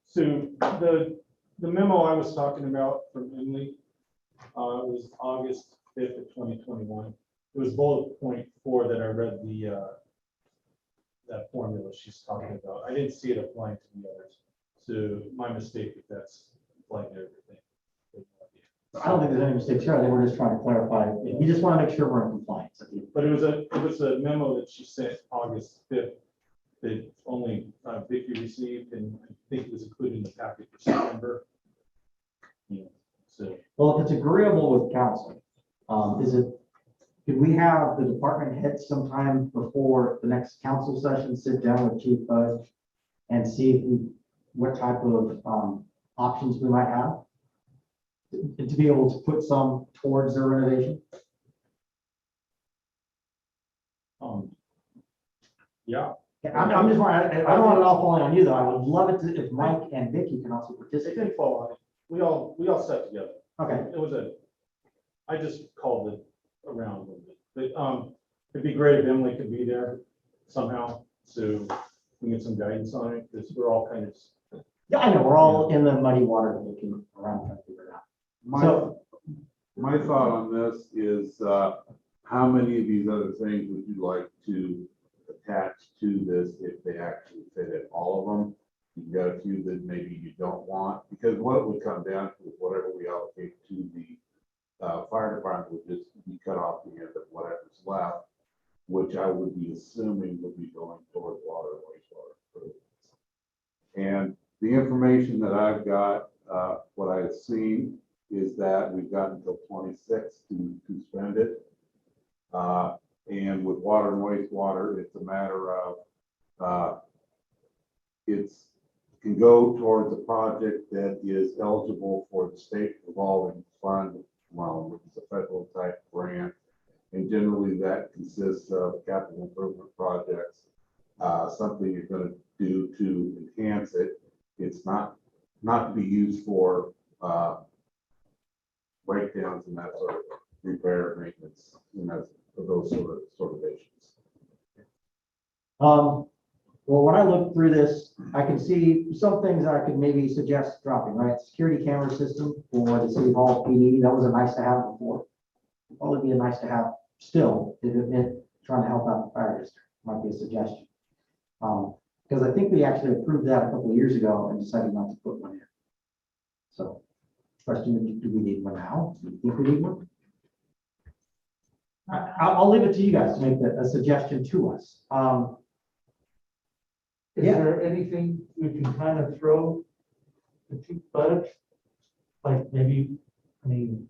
Speaker 5: So the memo I was talking about from Emily, was August 5th of 2021. It was bullet point 4 that I read that formula she's talking about. I didn't see it applying to the others. So my mistake if that's applying to everything.
Speaker 3: I don't think there's any mistakes here. I think we're just trying to clarify. We just want to make sure we're in compliance.
Speaker 5: But it was a memo that she sent August 5th that only Vicky received, and I think it was included in the packet for September. Yeah, so.
Speaker 3: Well, if it's agreeable with council, could we have the department heads sometime before the next council session, sit down with Chief Budge and see what type of options we might have to be able to put some towards the renovation?
Speaker 5: Yeah,
Speaker 3: I'm just wondering, I don't want it all falling on you, though. I would love it if Mike and Vicky can also
Speaker 5: it
Speaker 3: participate.
Speaker 5: didn't fall on it. We all sat together.
Speaker 3: Okay,
Speaker 5: I just called it around a little bit, but it'd be great if Emily could be there somehow, so we can get some guidance on it, because we're all kind of.
Speaker 3: yeah, I know, we're all in the muddy water looking around trying to figure it out.
Speaker 6: My thought on this is, how many of these other things would you like to attach to this if they actually fit it? All of them? You've got a few that maybe you don't want, because what it would come down to is whatever we allocate to the fire department would just be cut off the end of whatever's left, which I would be assuming would be going toward water and wastewater. And the information that I've got, what I've seen is that we've got until 26 to spend it. And with water and wastewater, it's a matter of, it's can go towards a project that is eligible for the state revolving fund loan, which is a federal type grant. And generally that consists of capital improvement projects, something you're going to do to enhance it. It's not to be used for breakdowns and that sort of repair, maintenance, for those sort of issues.
Speaker 3: Well, when I look through this, I can see some things I could maybe suggest dropping, right? Security camera system for the city hall PD, that was a nice to have before. Probably be a nice to have still, if it meant trying to help out the fire district, might be a suggestion. Because I think we actually approved that a couple of years ago and decided not to put one in. So, question, do we need one now? Do you think we need one? I'll leave it to you guys to make a suggestion to us.
Speaker 9: Is
Speaker 3: Yeah.
Speaker 9: there anything we can kind of throw the Chief Budge? Like maybe, I mean,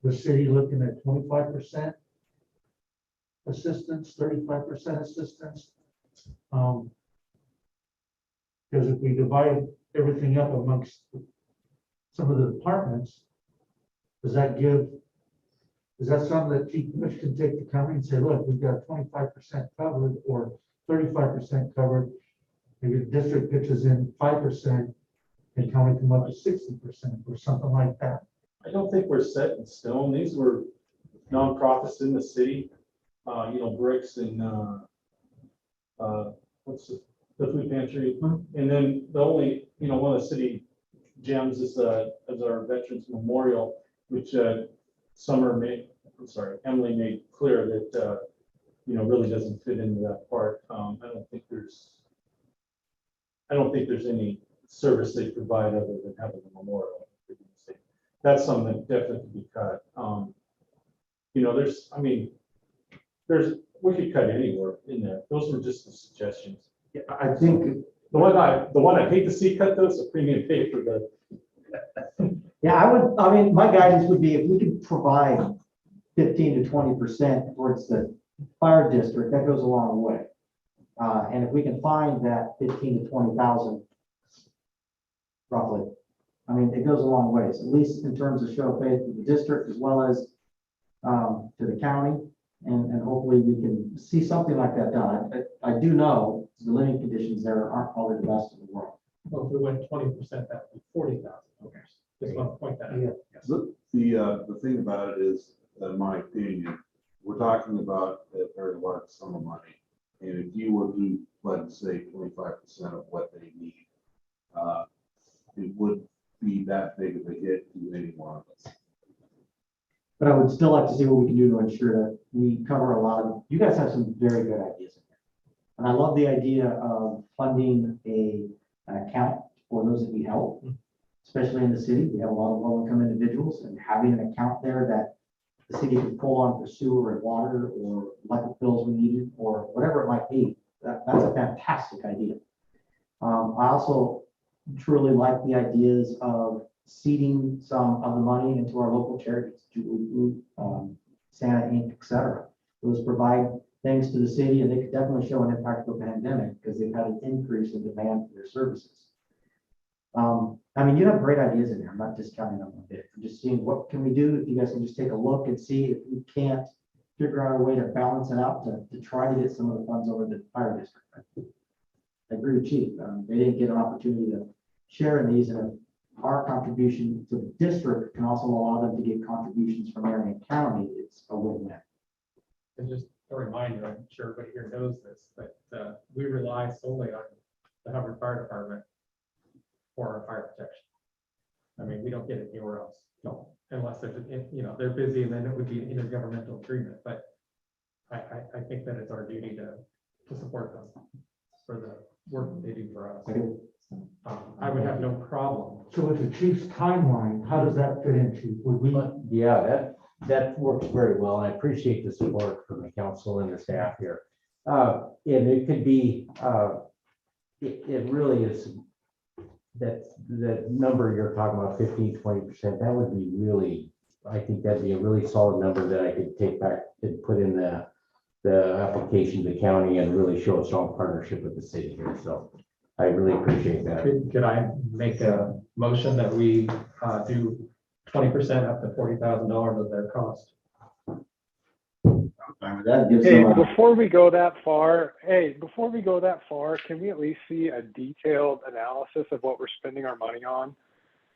Speaker 9: the city looking at 25% assistance, 35% assistance. Because if we divide everything up amongst some of the departments, is that something that Chief Bush can take to county and say, look, we've got 25% covered or 35% covered? Maybe the district pitches in 5% and county come up to 60% or something like that.
Speaker 5: I don't think we're set in stone. These were nonprofits in the city, Bricks and what's the food pantry. And then the only, one of the city gems is our Veterans Memorial, which Emily made clear that, really doesn't fit into that part. I don't think there's any service they provide other than having a memorial. That's something that definitely could be cut. We could cut anywhere in there. Those were just the suggestions.
Speaker 3: Yeah, I think,
Speaker 5: The one I hate to see cut, though, is the premium pay for the.
Speaker 3: yeah, my guidance would be if we could provide 15 to 20% towards the fire district, that goes a long way. And if we can find that 15 to 20,000, roughly, I mean, it goes a long ways, at least in terms of show of faith to the district as well as to the county. And hopefully we can see something like that done. I do know the living conditions there aren't probably the best in the world.
Speaker 1: Well, if we went 20%, that would be 40,000. Okay. Just want to point that out.
Speaker 6: The thing about it is, in my opinion, we're talking about a very large sum of money. And if you were to, let's say, 25% of what they need, it would be that big of a hit to any one of us.
Speaker 3: But I would still like to see what we can do to ensure that we cover a lot of, you guys have some very good ideas in there. And I love the idea of funding an account for those that need help, especially in the city. We have a lot of low-income individuals, and having an account there that the city can pull on for sewer and water or electric bills we needed, or whatever it might be. That's a fantastic idea. I also truly like the ideas of seeding some of the money into our local charities, Jubilee Food, Santa Inc., et cetera. Those provide things to the city, and they could definitely show an impact of the pandemic because they've had an increase in demand for their services. I mean, you have great ideas in there. I'm not discounting them a bit. I'm just seeing what can we do. If you guys can just take a look and see if we can't figure out a way to balance it out to try to get some of the funds over the fire district. I agree with Chief. They didn't get an opportunity to share in these, and if our contribution to the district can also allow them to get contributions from Marion County, it's a win-win.
Speaker 1: And just a reminder, I'm sure everybody here knows this, but we rely solely on the Hubbard Fire Department for our fire protection. I mean, we don't get it anywhere else, no, unless there's, they're busy, and then it would be an intergovernmental agreement. But I think that it's our duty to support them for the work that they do for us. I would have no problem.
Speaker 9: So with the chief's timeline, how does that fit into, would we?
Speaker 2: Yeah, that works very well. I appreciate the support from the council and the staff here. And it could be, it really is, that the number you're talking about, 15-20%, that would be really, I think that'd be a really solid number that I could take back and put in the application to the county and really show a strong partnership with the city here. So I really appreciate that.
Speaker 1: Could I make a motion that we do 20% up to $40,000 of their cost?
Speaker 8: That gives
Speaker 10: Hey,
Speaker 8: them a-
Speaker 10: before we go that far, can we at least see a detailed analysis of what we're spending our money on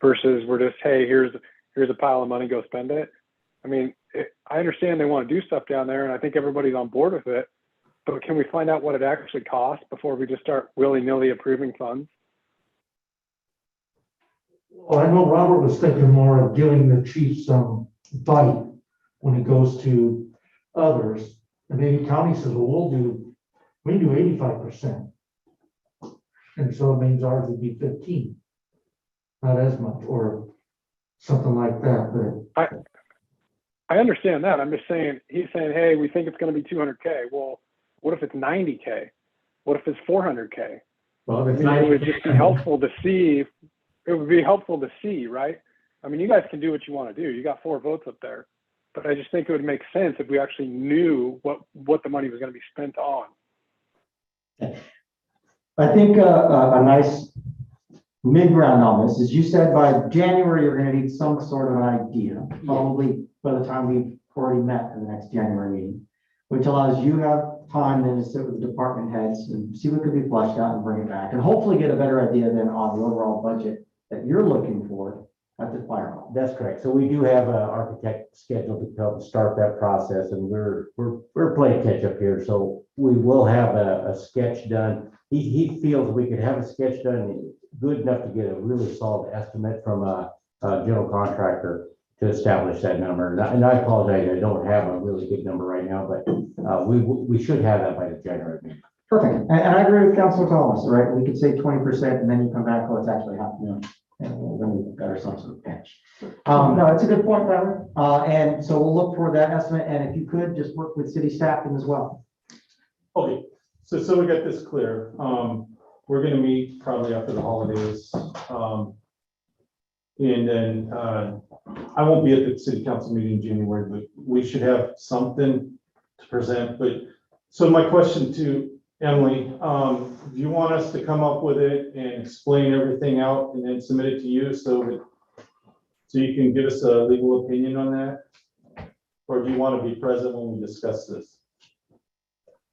Speaker 10: versus we're just, hey, here's a pile of money, go spend it? I mean, I understand they want to do stuff down there, and I think everybody's on board with it, but can we find out what it actually costs before we just start willy-nilly approving funds?
Speaker 9: Well, I know Robert was thinking more of giving the chief some bite when it goes to others. And maybe county says, well, we can do 85%. And so it means ours would be 15, not as much, or something like that. But
Speaker 10: I understand that. I'm just saying, he's saying, hey, we think it's going to be 200K. Well, what if it's 90K? What if it's 400K?
Speaker 1: Well, if it's
Speaker 10: It would
Speaker 1: 90,
Speaker 10: just be helpful to see. It would be helpful to see, right? I mean, you guys can do what you want to do. You got 4 votes up there. But I just think it would make sense if we actually knew what the money was going to be spent on.
Speaker 3: I think a nice mid-ground on this is you said by January, you're going to need some sort of an idea, probably by the time we've already met in the next January meeting, which allows you to have time then to sit with the department heads and see what could be fleshed out and bring it back, and hopefully get a better idea then on the overall budget that you're looking for at the fire hall.
Speaker 2: That's correct. So we do have an architect scheduled to help start that process, and we're playing catch up here. So we will have a sketch done. He feels we could have a sketch done good enough to get a really solid estimate from a general contractor to establish that number. And I apologize, I don't have a really good number right now, but we should have that by the January meeting.
Speaker 3: Perfect. And I agree with Councilor Thomas, right? We could say 20% and then you come back, oh, it's actually half a million. And then we've got ourselves a pinch. No, it's a good point, Tyler. And so we'll look for that estimate. And if you could just work with city staffing as well.
Speaker 5: Okay, so we got this clear. We're gonna meet probably after the holidays. And then I won't be at the city council meeting in January, but we should have something to present. But so my question to Emily, do you want us to come up with it and explain everything out and then submit it to you so you can give us a legal opinion on that? Or do you want to be present when we discuss this?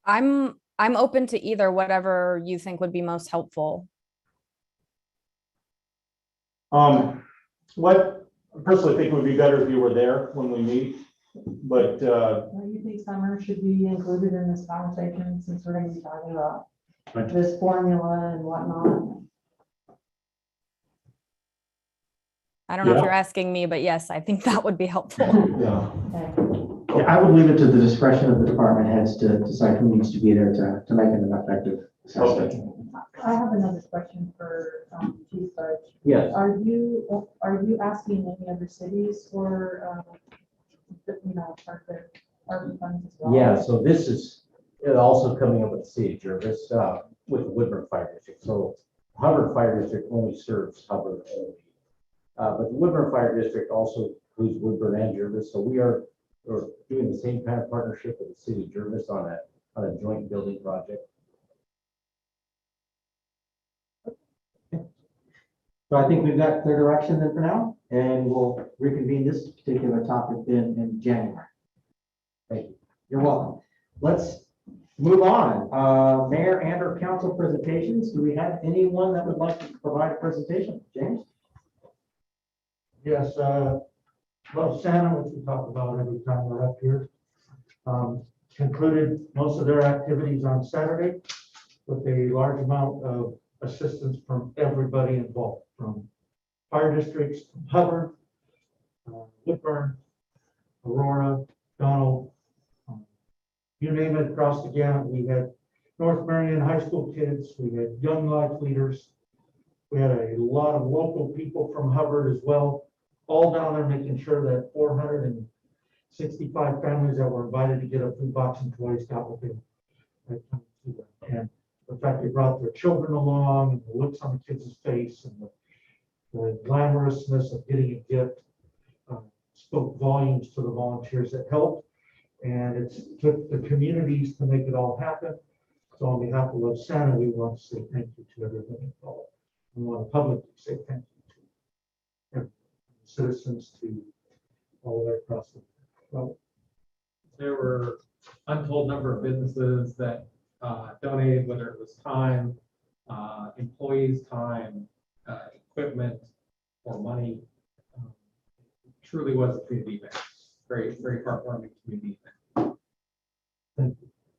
Speaker 7: I'm open to either, whatever you think would be most helpful.
Speaker 5: What I personally think would be better if you were there when we meet, but,
Speaker 4: Do you think summer should be included in this conversation since we're gonna be talking about this formula and whatnot?
Speaker 7: I don't know if
Speaker 5: Yeah.
Speaker 7: you're asking me, but yes, I think that would be helpful.
Speaker 5: yeah.
Speaker 4: Okay.
Speaker 3: Yeah, I would leave it to the discretion of the department heads to decide who needs to be there to make an effective assessment.
Speaker 4: I have another question for Chief Budge.
Speaker 3: Yes.
Speaker 4: Are you asking any other cities for, part of their ARPA funds as well?
Speaker 2: Yeah, so this is also coming up with the city of Jervis, with the Woodburn Fire District. So Hubbard Fire District only serves Hubbard only. But the Woodburn Fire District also includes Woodburn and Jervis. So we're doing the same kind of partnership with the city of Jervis on a joint building project.
Speaker 3: So I think we've got clear direction then for now, and we'll reconvene this particular topic then in January. Thank you. You're welcome. Let's move on. Mayor and or council presentations. Do we have anyone that would like to provide a presentation? James?
Speaker 9: Yes, well, Santa, which we talk about every time we're up here, concluded most of their activities on Saturday with a large amount of assistance from everybody involved, from fire districts, from Hubbard, Woodburn, Aurora, Donald, you name it, across the gamut. We had North Marion High School kids, we had Young Life leaders, we had a lot of local people from Hubbard as well, all down there making sure that 465 families that were invited to get a food box and toys got what they had come to them. And the fact they brought their children along, and the looks on the kids' face, and the glamorousness of getting a gift spoke volumes to the volunteers that helped. And it took the communities to make it all happen. So on behalf of Love Santa, we want to say thank you to everybody involved. We want to publicly say thank you to everyone, citizens, to all the way across the world.
Speaker 1: There were untold number of businesses that donated, whether it was time, employees' time, equipment, or money. Truly was a community event. Very, very heartwarming community event.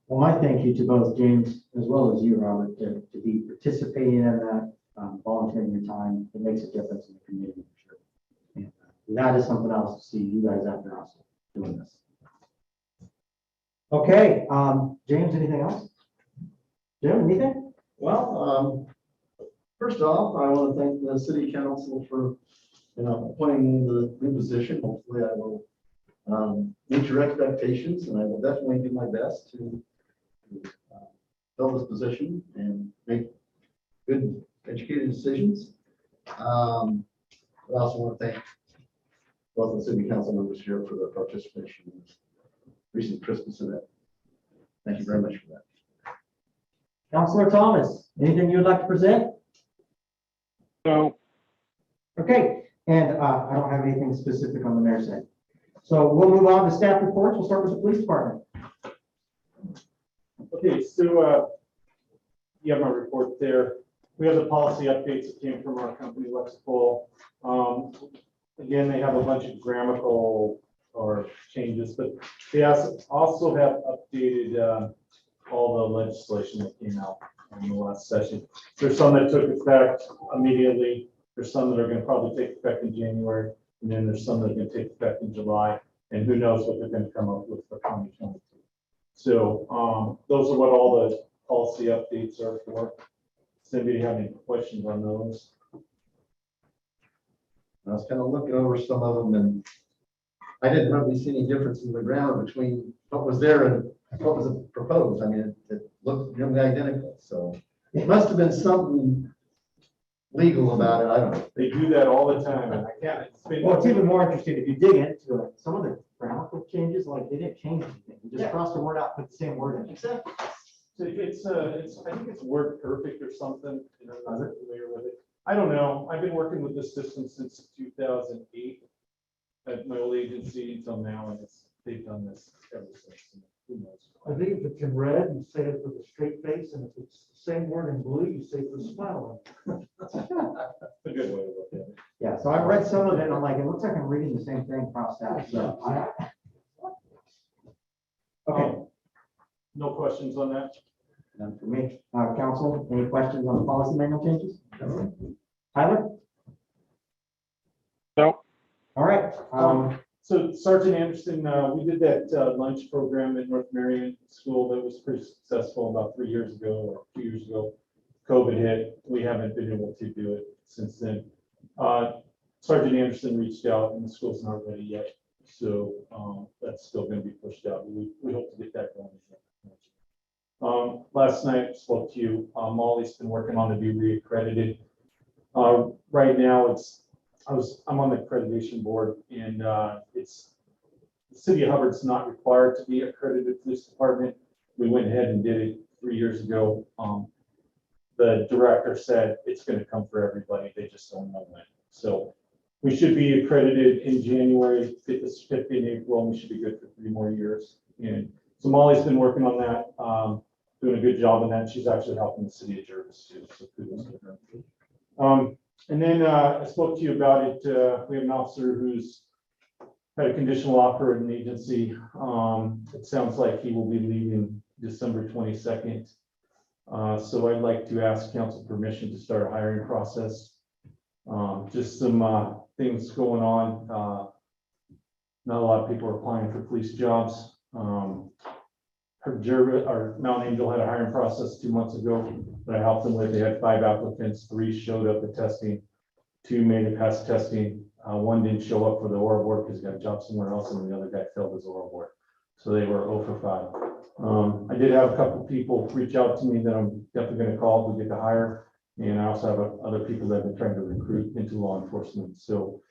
Speaker 3: Well, my thank you to both James as well as you, Robert, to be participating in that, volunteering your time. It makes a difference in the community for sure. And that is something else to see you guys out there also doing this. Okay, James, anything else? Jim, anything?
Speaker 8: Well, first off, I want to thank the city council for, appointing the new position. Hopefully I will meet your expectations, and I will definitely do my best to fill this position and make good educated decisions. I also want to thank both the city council members here for their participation in this recent Christmas event. Thank you very much for that.
Speaker 3: Councilor Thomas, anything you would like to present?
Speaker 10: So,
Speaker 3: Okay, and I don't have anything specific on the mayor's side. So we'll move on to staff reports. We'll start with the police department.
Speaker 5: Okay, so you have my report there. We have the policy updates that came from our company, Lexipol. Again, they have a bunch of grammatical or changes, but they also have updated all the legislation that came out in the last session. There's some that took effect immediately. There's some that are going to probably take effect in January, and then there's some that are going to take effect in July, and who knows what they're going to come up with for 2022. So those are what all the policy updates are for. Does anybody have any questions on those?
Speaker 8: I was kind of looking over some of them, and I didn't really see any difference in the grammar between what was there and what was proposed. I mean, it looked nearly identical, so it must have been something legal about it. I don't know.
Speaker 5: They do that all the time, and I can't.
Speaker 3: Well, it's even more interesting if you dig into it. Some of the grammatical changes, like they didn't change anything. You just crossed the word out, put the same word in.
Speaker 8: Exactly.
Speaker 5: So I think it's Word Perfect or something, and I'm not familiar with it. I don't know. I've been working with this system since 2008 at my old agency until now, and they've done this ever since. And who knows?
Speaker 9: I think if it's in red, you say it with a straight face, and if it's the same word in blue, you say it with a smile on it.
Speaker 5: That's a good way to look at it.
Speaker 3: Yeah, so I read some of it, and I'm like, it looks like I'm reading the same thing across that, so. Okay,
Speaker 5: No questions on that?
Speaker 3: none for me. Council, any questions on the policy manual changes? Tyler?
Speaker 10: No.
Speaker 3: All right,
Speaker 5: So Sergeant Anderson, we did that lunch program at North Marion School that was pretty successful about 3 years ago or 2 years ago. COVID hit. We haven't been able to do it since then. Sergeant Anderson reached out and the school's not ready yet. So that's still going to be pushed out. We hope to get that going. Last night I spoke to you. Molly's been working on to be reaccredited. Right now I'm on the accreditation board, and it's the city of Hubbard's not required to be accredited police department. We went ahead and did it 3 years ago. The director said it's going to come for everybody. They just don't know when. So we should be accredited in January, get the certificate in April, and we should be good for 3 more years. And so Molly's been working on that, doing a good job on that. She's actually helping the city of Jervis too. So kudos to her. And then I spoke to you about it. We have an officer who's had a conditional offer at an agency. It sounds like he will be leaving December 22nd. So I'd like to ask council permission to start a hiring process. Just some things going on. Not a lot of people are applying for police jobs. Mount Angel had a hiring process 2 months ago that I helped them with. They had 5 applicants, 3 showed up at testing, 2 made it past testing. 1 didn't show up for the oral board because he got a job somewhere else, and the other guy failed his oral board. So they were 0 for 5. I did have a couple people reach out to me that I'm definitely going to call to get to hire. And I also have other people that I've been trying to recruit into law enforcement. So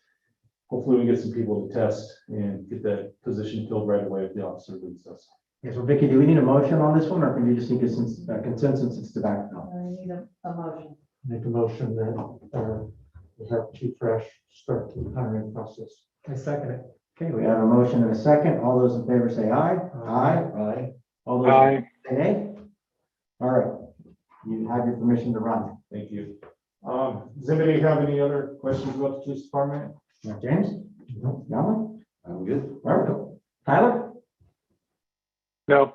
Speaker 5: hopefully we can get some people to test and get that position filled right away if the officer leaves us.
Speaker 3: yeah, so Vicky, do we need a motion on this one, or can you just need a consensus it's to backfill?
Speaker 4: I need a motion.
Speaker 9: Make a motion that, we have Chief Fresh start the hiring process.
Speaker 1: I second it.
Speaker 3: Okay, we have a motion and a second. All those in favor say aye. Aye. All those
Speaker 10: Aye.
Speaker 3: say nay. All right, you have your permission to run.
Speaker 5: Thank you. Does anybody have any other questions about the police department?
Speaker 3: James? No?
Speaker 8: I'm good.
Speaker 3: Robert? Tyler?
Speaker 10: No.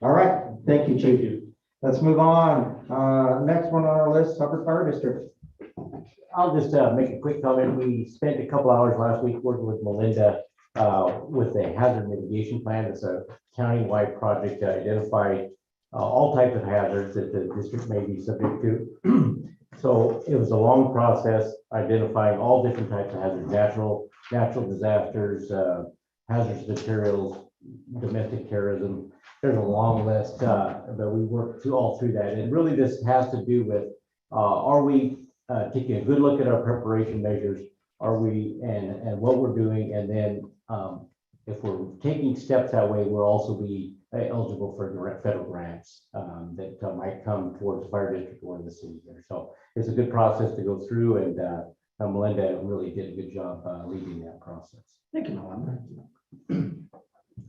Speaker 3: All right, thank you, Chief. Let's move on. Next one on our list, Hubbard Fire District.
Speaker 2: I'll just make a quick comment. We spent a couple hours last week working with Melinda with the hazard mitigation plan. It's a county-wide project to identify all types of hazards that the district may be subject to. So it was a long process identifying all different types of hazards, natural disasters, hazardous materials, domestic terrorism. There's a long list, but we worked all through that. And really this has to do with, are we taking a good look at our preparation measures? Are we, and what we're doing? And then if we're taking steps that way, we'll also be eligible for direct federal grants that might come towards the fire district or the city here. So it's a good process to go through, and Melinda really did a good job leading that process.
Speaker 3: Thank you, Melinda.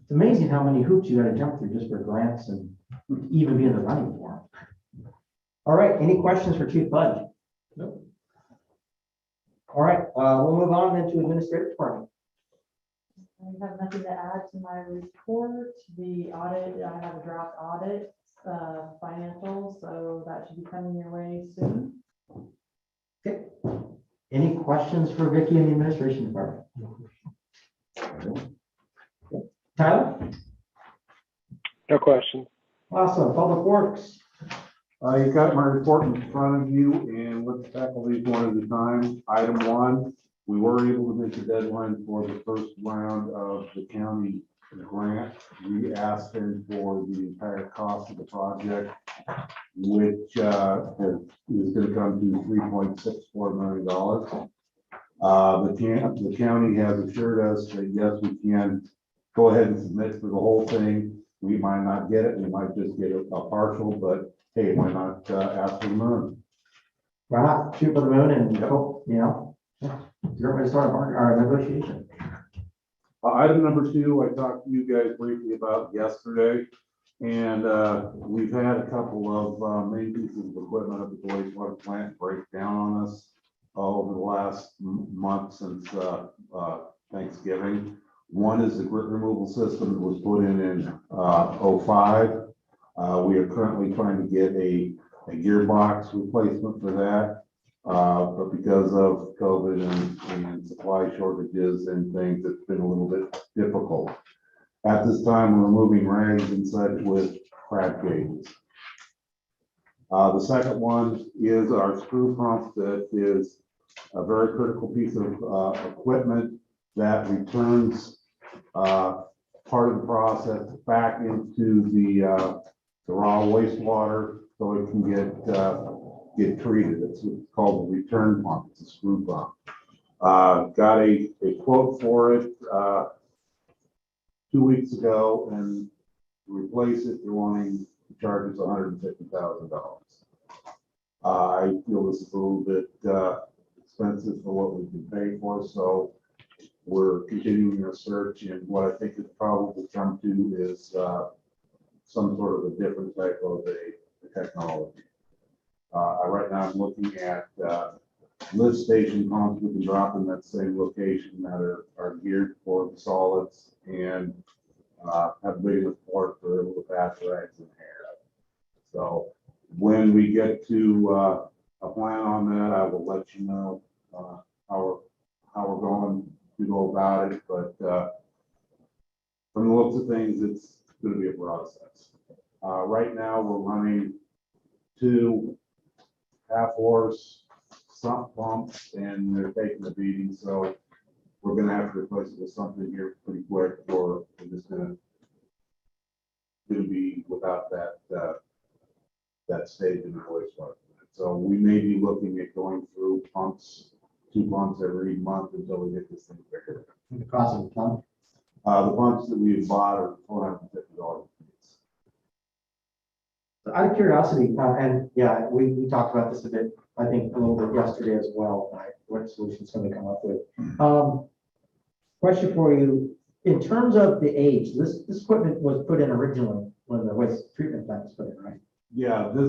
Speaker 3: It's amazing how many hoops you gotta jump through just for grants and even be in the running for them. All right, any questions for Chief Budge?
Speaker 5: Nope.
Speaker 3: All right, we'll move on then to Administrative Department.
Speaker 4: I have nothing to add to my report. The audit, I have a draft audit, financials, so that should be coming your way soon.
Speaker 3: Okay. Any questions for Vicky in the Administration Department? Tyler?
Speaker 10: No question.
Speaker 3: Awesome. Public Works.
Speaker 6: You've got my report in front of you, and let's tackle these one at a time. Item 1, we were able to make a deadline for the first round of the county grant. We asked them for the entire cost of the project, which is going to come to $3.64 million. The county has assured us that yes, we can go ahead and submit for the whole thing. We might not get it, we might just get a partial, but hey, why not ask for the moon?
Speaker 3: Why not shoot for the moon and go, you know? Everybody start our negotiation.
Speaker 6: Item number 2, I talked to you guys briefly about yesterday. And we've had a couple of main pieces of equipment at the wastewater plant break down on us over the last month since Thanksgiving. One is the grit removal system that was put in '05. We are currently trying to get a gearbox replacement for that. But because of COVID and supply shortages and things, it's been a little bit difficult. At this time, we're removing rags and such with crack gauges. The second one is our screw pump that is a very critical piece of equipment that returns part of the process back into the raw wastewater so it can get treated. It's called the return pump. It's a screw pump. Got a quote for it 2 weeks ago, and to replace it, they're wanting to charge us $150,000. I feel this is a little bit expensive for what we can pay for, so we're continuing our search, and what I think it probably come to is some sort of a different type of a technology. Right now I'm looking at lift station pumps we can drop in that same location that are geared for the solids and have big enough port for able to pass rags and hair. So when we get to a plan on that, I will let you know how we're going to go about it. But from the looks of things, it's going to be a process. Right now, we're running 2 half-horse sump pumps, and they're taking a beating. So we're going to have to replace it with something here pretty quick, or we're just going to be without that stage in the wastewater plant. So we may be looking at going through pumps, 2 pumps every month until we get this thing figured out.
Speaker 3: The cost of the pump.
Speaker 6: The pumps that we've bought are $450.
Speaker 3: Out of curiosity, and yeah, we talked about this a bit, I think a little bit yesterday as well, what solutions can we come up with? Question for you, in terms of the age, this equipment was put in originally when the waste treatment plant was put in, right?
Speaker 6: Yeah, the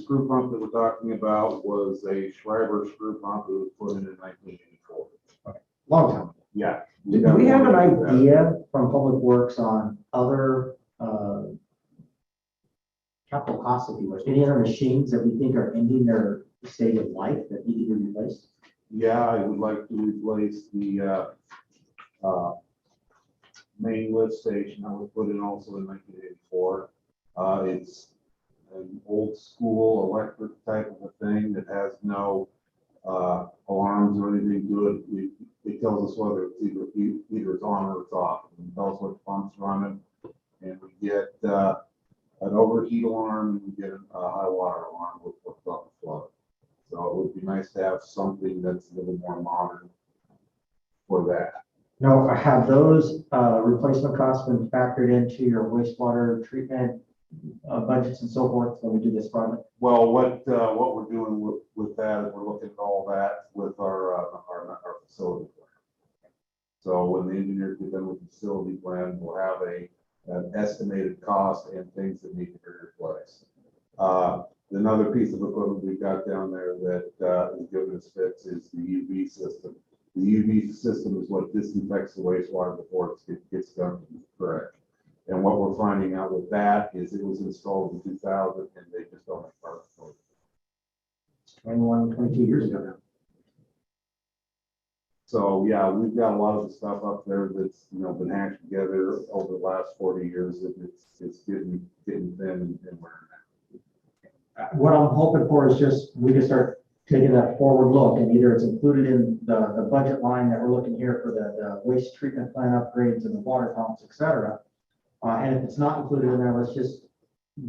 Speaker 6: screw pump that we're talking about was a Schreiber screw pump that was put in 1984.
Speaker 3: Long time.
Speaker 6: Yeah.
Speaker 3: Do we have an idea from Public Works on other capital costs, if you wish, any other machines that we think are ending their state of life that need to be replaced?
Speaker 6: Yeah, I would like to replace the main lift station that was put in also in 1984. It's an old school electric type of a thing that has no alarms or anything to it. It tells us whether it's either it's on or it's off. It tells what the pump's running, and we get an overheat alarm, and we get a high water alarm with what's on the flood. So it would be nice to have something that's a little more modern for that.
Speaker 3: Now, have those replacement costs been factored into your wastewater treatment budgets and so forth when we do this project?
Speaker 6: Well, what we're doing with that is we're looking at all that with our facility plan. So when the engineers get done with the facility plan, we'll have an estimated cost and things that need to be replaced. Another piece of equipment we've got down there that is giving us fits is the UV system. The UV system is what disinfects the wastewater before it gets done correct. And what we're finding out with that is it was installed in 2000 and they just don't have parts for it.
Speaker 3: 21, 22 years ago now.
Speaker 6: So yeah, we've got a lot of the stuff up there that's been hacked together over the last 40 years, and it's getting thin and wearing out.
Speaker 3: What I'm hoping for is just, we can start taking that forward look, and either it's included in the budget line that we're looking here for the waste treatment plant upgrades and the water pumps, et cetera. And if it's not included in there, let's just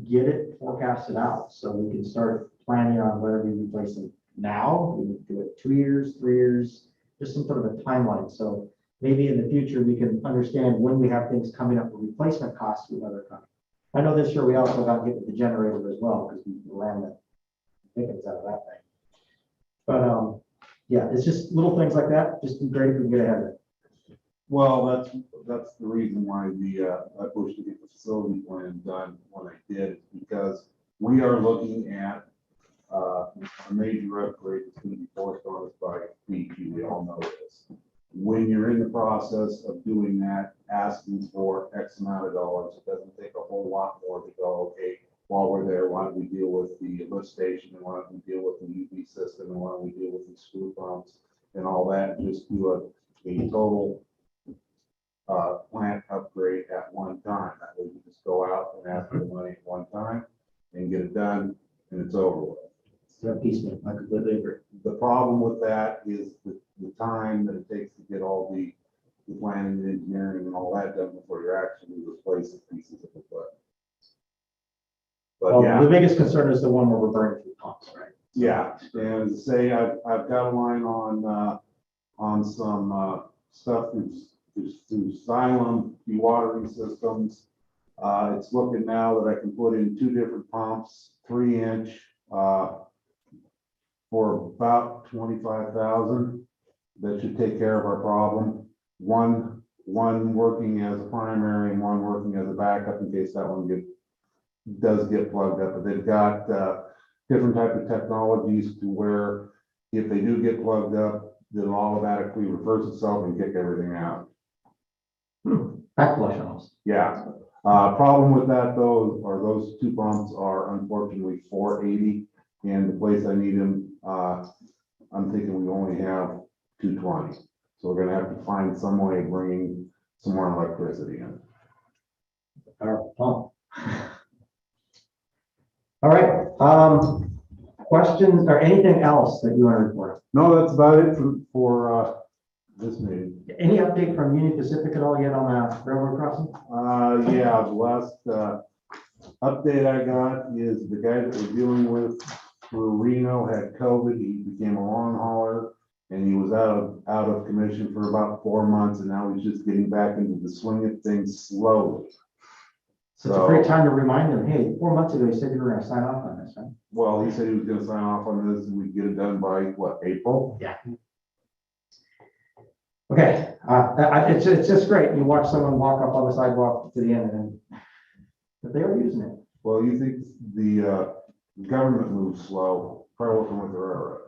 Speaker 3: get it forecasted out so we can start planning on whether we replace them now, we do it 2 years, 3 years, just some sort of a timeline. So maybe in the future, we can understand when we have things coming up for replacement costs with other companies. I know this year we also got to get with the generator as well, because we ran the tickets out of that thing. But, yeah, it's just little things like that, just be great if we can get ahead of it.
Speaker 6: Well, that's the reason why I pushed to get the facility plan done when I did, because we are looking at a major upgrade that's gonna be forced on us by DEQ. We all know this. When you're in the process of doing that, asking for X amount of dollars, it doesn't take a whole lot more to go, okay, while we're there, why don't we deal with the lift station, and why don't we deal with the UV system, and why don't we deal with the screw pumps and all that, and just do a total plant upgrade at one time. That way you just go out and ask for the money at one time and get it done, and it's over with.
Speaker 3: So piecemeal, I completely agree.
Speaker 6: The problem with that is the time that it takes to get all the planning and engineering and all that done before you're actually replacing pieces of equipment. But
Speaker 3: Well,
Speaker 6: yeah.
Speaker 3: the biggest concern is the one where we're burning through pumps, right?
Speaker 6: Yeah, and say I've got a line on some stuff through Xylem dewatering systems. It's looking now that I can put in 2 different pumps, 3-inch, for about 25,000. That should take care of our problem. One working as a primary and one working as a backup in case that one does get plugged up. But they've got different type of technologies to where if they do get plugged up, it'll automatically reverse itself and kick everything out.
Speaker 3: Backflush almost.
Speaker 6: Yeah. Problem with that though, are those 2 pumps are unfortunately 480, and the place I need them, I'm thinking we only have 220. So we're gonna have to find some way of bringing some more electricity in.
Speaker 3: Powerful pump. All right, questions or anything else that you want to report?
Speaker 6: No, that's about it for this meeting.
Speaker 3: Any update from Union Pacific at all yet on the railroad crossing?
Speaker 6: Yeah, the last update I got is the guy that we're dealing with for Reno had COVID. He became a long hauler and he was out of commission for about 4 months, and now he's just getting back into the swing of things slowly.
Speaker 3: So it's a great time to remind them, hey, 4 months ago, you said you were gonna sign off on this, right?
Speaker 6: Well, he said he was gonna sign off on this and we'd get it done by what, April?
Speaker 3: Yeah. Okay, it's just great. You watch someone walk up on the sidewalk to the end and but they are using it.
Speaker 6: Well, you think the government moves slow, probably working with the railroad.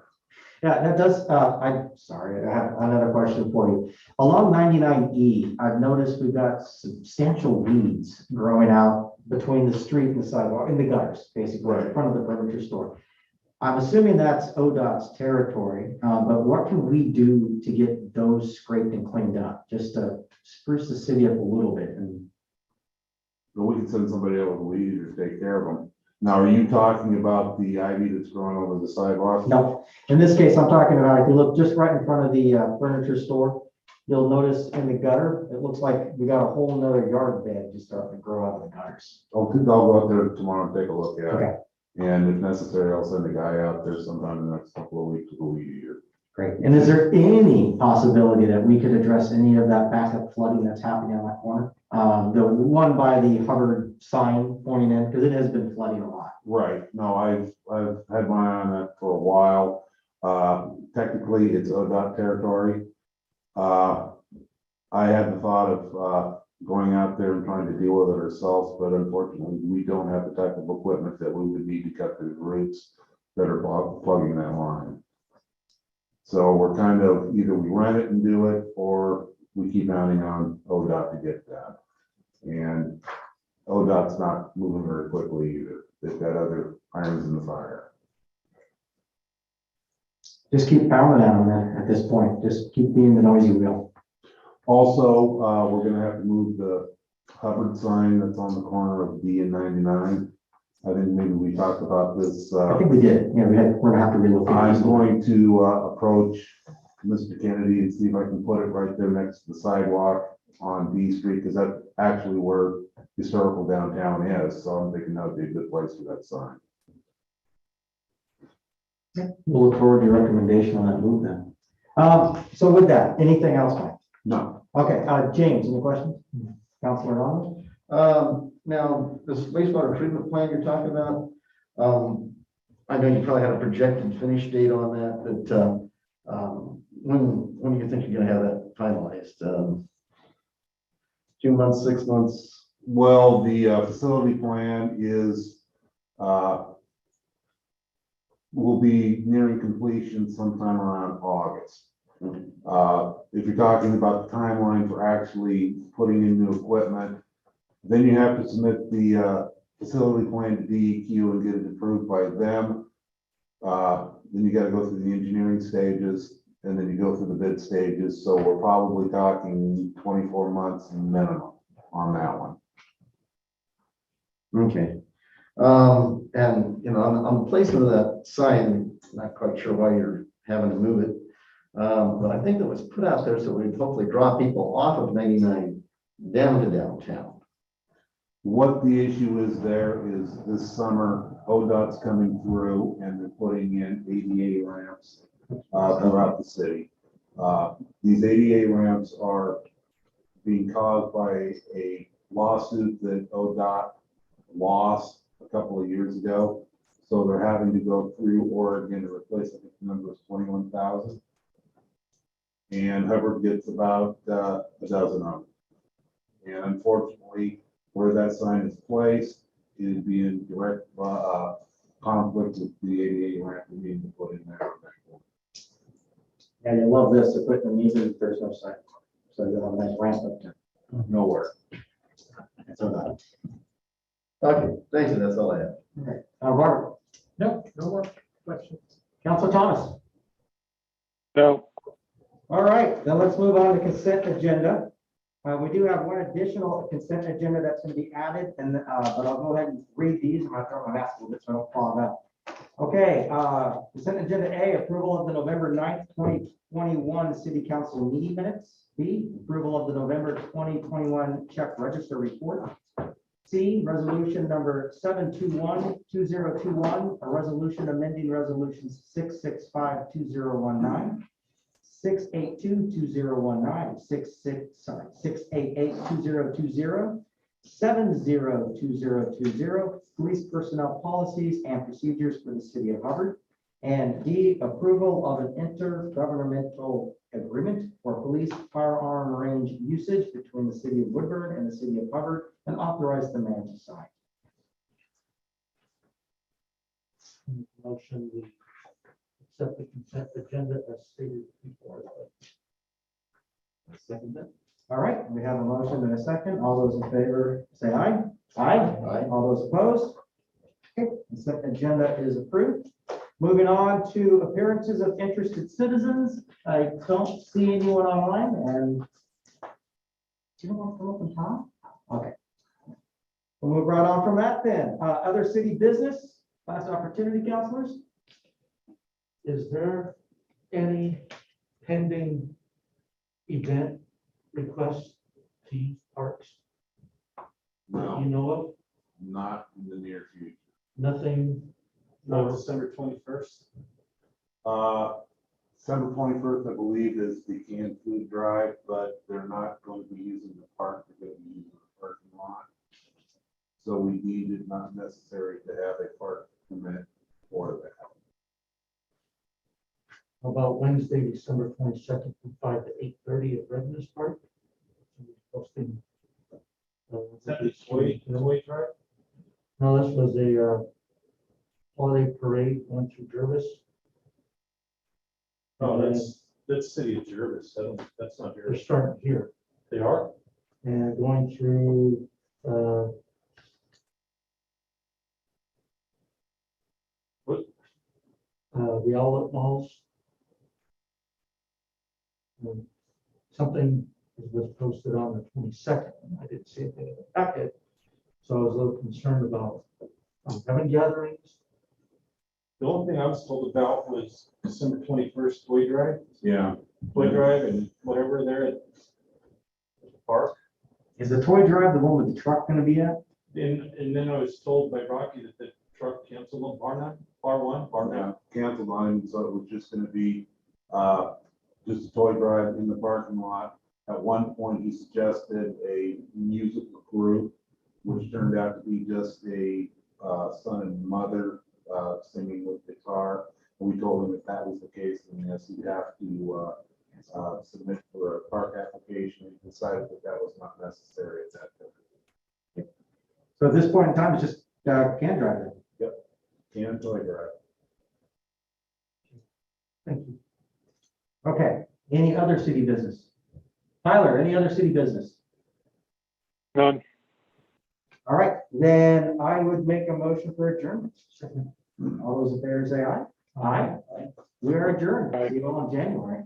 Speaker 3: Yeah, that does, I'm sorry, I have another question for you. Along 99E, I've noticed we've got substantial weeds growing out between the street and the sidewalk, in the gutters, basically, in front of the furniture store. I'm assuming that's ODOT's territory, but what can we do to get those scraped and cleaned up, just to spruce the city up a little bit? And
Speaker 6: But we can send somebody out with weed eater to take care of them. Now, are you talking about the ivy that's growing over the sidewalk?
Speaker 3: no, in this case, I'm talking about, if you look just right in front of the furniture store, you'll notice in the gutter, it looks like we got a whole nother yard bed just starting to grow out of the gutters.
Speaker 6: I'll go out there tomorrow and take a look at it.
Speaker 3: Okay,
Speaker 6: And if necessary, I'll send a guy out there sometime in the next couple of weeks with a weed eater.
Speaker 3: great. And is there any possibility that we could address any of that backup flooding that's happening on that corner? The one by the Hubbard sign pointing in, because it has been flooding a lot.
Speaker 6: Right, no, I've had my eye on that for a while. Technically, it's ODOT territory. I had the thought of going out there and trying to deal with it ourselves, but unfortunately, we don't have the type of equipment that we would need to cut through the roots that are plugging that line. So we're kind of, either we rent it and do it, or we keep mounting on ODOT to get that. And ODOT's not moving very quickly either. They've got other irons in the fire.
Speaker 3: Just keep pounding at them then at this point. Just keep being the noisy wheel.
Speaker 6: Also, we're gonna have to move the Hubbard sign that's on the corner of D and 99. I think maybe we talked about this.
Speaker 3: I think we did. Yeah, we're gonna have to relocate.
Speaker 6: I'm
Speaker 3: this.
Speaker 6: going to approach Mr. Kennedy and see if I can put it right there next to the sidewalk on D Street, because that's actually where historical downtown is. So I'm thinking that would be a good place for that sign.
Speaker 3: We'll look forward to your recommendation on that move then. So with that, anything else, Mike?
Speaker 6: No.
Speaker 3: Okay, James, any questions? Counselor Arnold?
Speaker 8: Now, this wastewater treatment plant you're talking about, I know you probably had a projected finish date on that, but when do you think you're gonna have that finalized? 2 months, 6 months?
Speaker 6: Well, the facility plan is, will be nearing completion sometime around August. If you're talking about the timeline for actually putting in new equipment, then you have to submit the facility plan to DEQ and get it approved by them. Then you gotta go through the engineering stages, and then you go through the bid stages. So we're probably talking 24 months minimum on that one.
Speaker 8: Okay. And, you know, on the placement of that sign, not quite sure why you're having to move it. But I think that was put out there so we'd hopefully draw people off of 99 down to downtown.
Speaker 6: What the issue is there is this summer, ODOT's coming through and they're putting in ADA ramps throughout the city. These ADA ramps are being caused by a lawsuit that ODOT lost a couple of years ago. So they're having to go through Oregon to replace, I think the number is 21,000. And Hubbard gets about a dozen of them. And unfortunately, where that sign is placed is being direct conflict with the ADA ramp we need to put in there.
Speaker 3: Yeah, they love this, to put them even, there's no sign. So you'll have a nice ramp up there.
Speaker 6: Nowhere.
Speaker 3: That's all
Speaker 8: Okay, thank you, that's all I have.
Speaker 3: right. Robert,
Speaker 1: No, no more questions.
Speaker 3: Counselor Thomas?
Speaker 10: No,
Speaker 3: All right, then let's move on to consent agenda. We do have one additional consent agenda that's going to be added, and but I'll go ahead and read these. I'm going to throw my mask a little bit so I don't fall out. Okay, consent agenda A, approval of the November 9th, 2021 City Council meeting minutes. B, approval of the November 2021 check register report. C, resolution number 721-2021, a resolution amending resolutions 665-2019. 682-2019, 688-2020, 70-2020, police personnel policies and procedures for the city of Hubbard. And D, approval of an intergovernmental agreement for police firearm range usage between the city of Woodburn and the city of Hubbard, and authorize the mayor to sign.
Speaker 9: Motion to accept the consent agenda as stated before.
Speaker 3: Second that. All right, we have a motion and a second. All those in favor, say aye. Aye.
Speaker 8: Aye.
Speaker 3: All those opposed? Okay, consent agenda is approved. Moving on to appearances of interested citizens. I don't see anyone online, and you don't want to come up and talk? Okay. We'll move right on from that then. Other city business, last opportunity, counselors?
Speaker 9: Is there any pending event requests to use parks that
Speaker 6: No,
Speaker 9: you know of?
Speaker 6: not in the near future.
Speaker 9: Nothing?
Speaker 5: No, December 21st.
Speaker 6: December 21st, I believe, is the canned food drive, but they're not going to be using the park, they're going to be using the parking lot. So we deemed it not necessary to have a park permit for that.
Speaker 9: How about Wednesday, December 22nd from 5 to 8:30 at Redmond Park? Posting.
Speaker 5: Is that the toy drive?
Speaker 9: No, this was a holiday parade going through Jervis.
Speaker 5: Oh,
Speaker 9: And
Speaker 5: that's City of Jervis. That's not
Speaker 9: they're
Speaker 5: Jervis.
Speaker 9: starting here
Speaker 5: They are?
Speaker 9: and going through the outlet malls. And something was posted on the 22nd. I didn't see anything in the packet, so I was a little concerned about having gatherings.
Speaker 5: The only thing I was told about was December 21st toy drive.
Speaker 6: Yeah.
Speaker 5: Toy drive and whatever there at the park.
Speaker 3: Is the toy drive the one with the truck going to be at?
Speaker 5: And then I was told by Rocky that the truck canceled on bar one.
Speaker 6: Yeah, canceled on, so it was just gonna be, just a toy drive in the parking lot At one point, he suggested a musical group, which turned out to be just a son and mother singing with guitar. And we told him if that was the case, then yes, he'd have to submit for a park application. He decided that that was not necessary at that time.
Speaker 3: So at this point in time, it's just can drive it.
Speaker 6: And toy drive.
Speaker 3: Thank you. Okay, any other city business? Tyler, any other city business?
Speaker 10: None.
Speaker 3: All right, then I would make a motion for adjournment. All those in favor say aye. Aye. We are adjourned.
Speaker 10: Aye.
Speaker 3: See you all in January.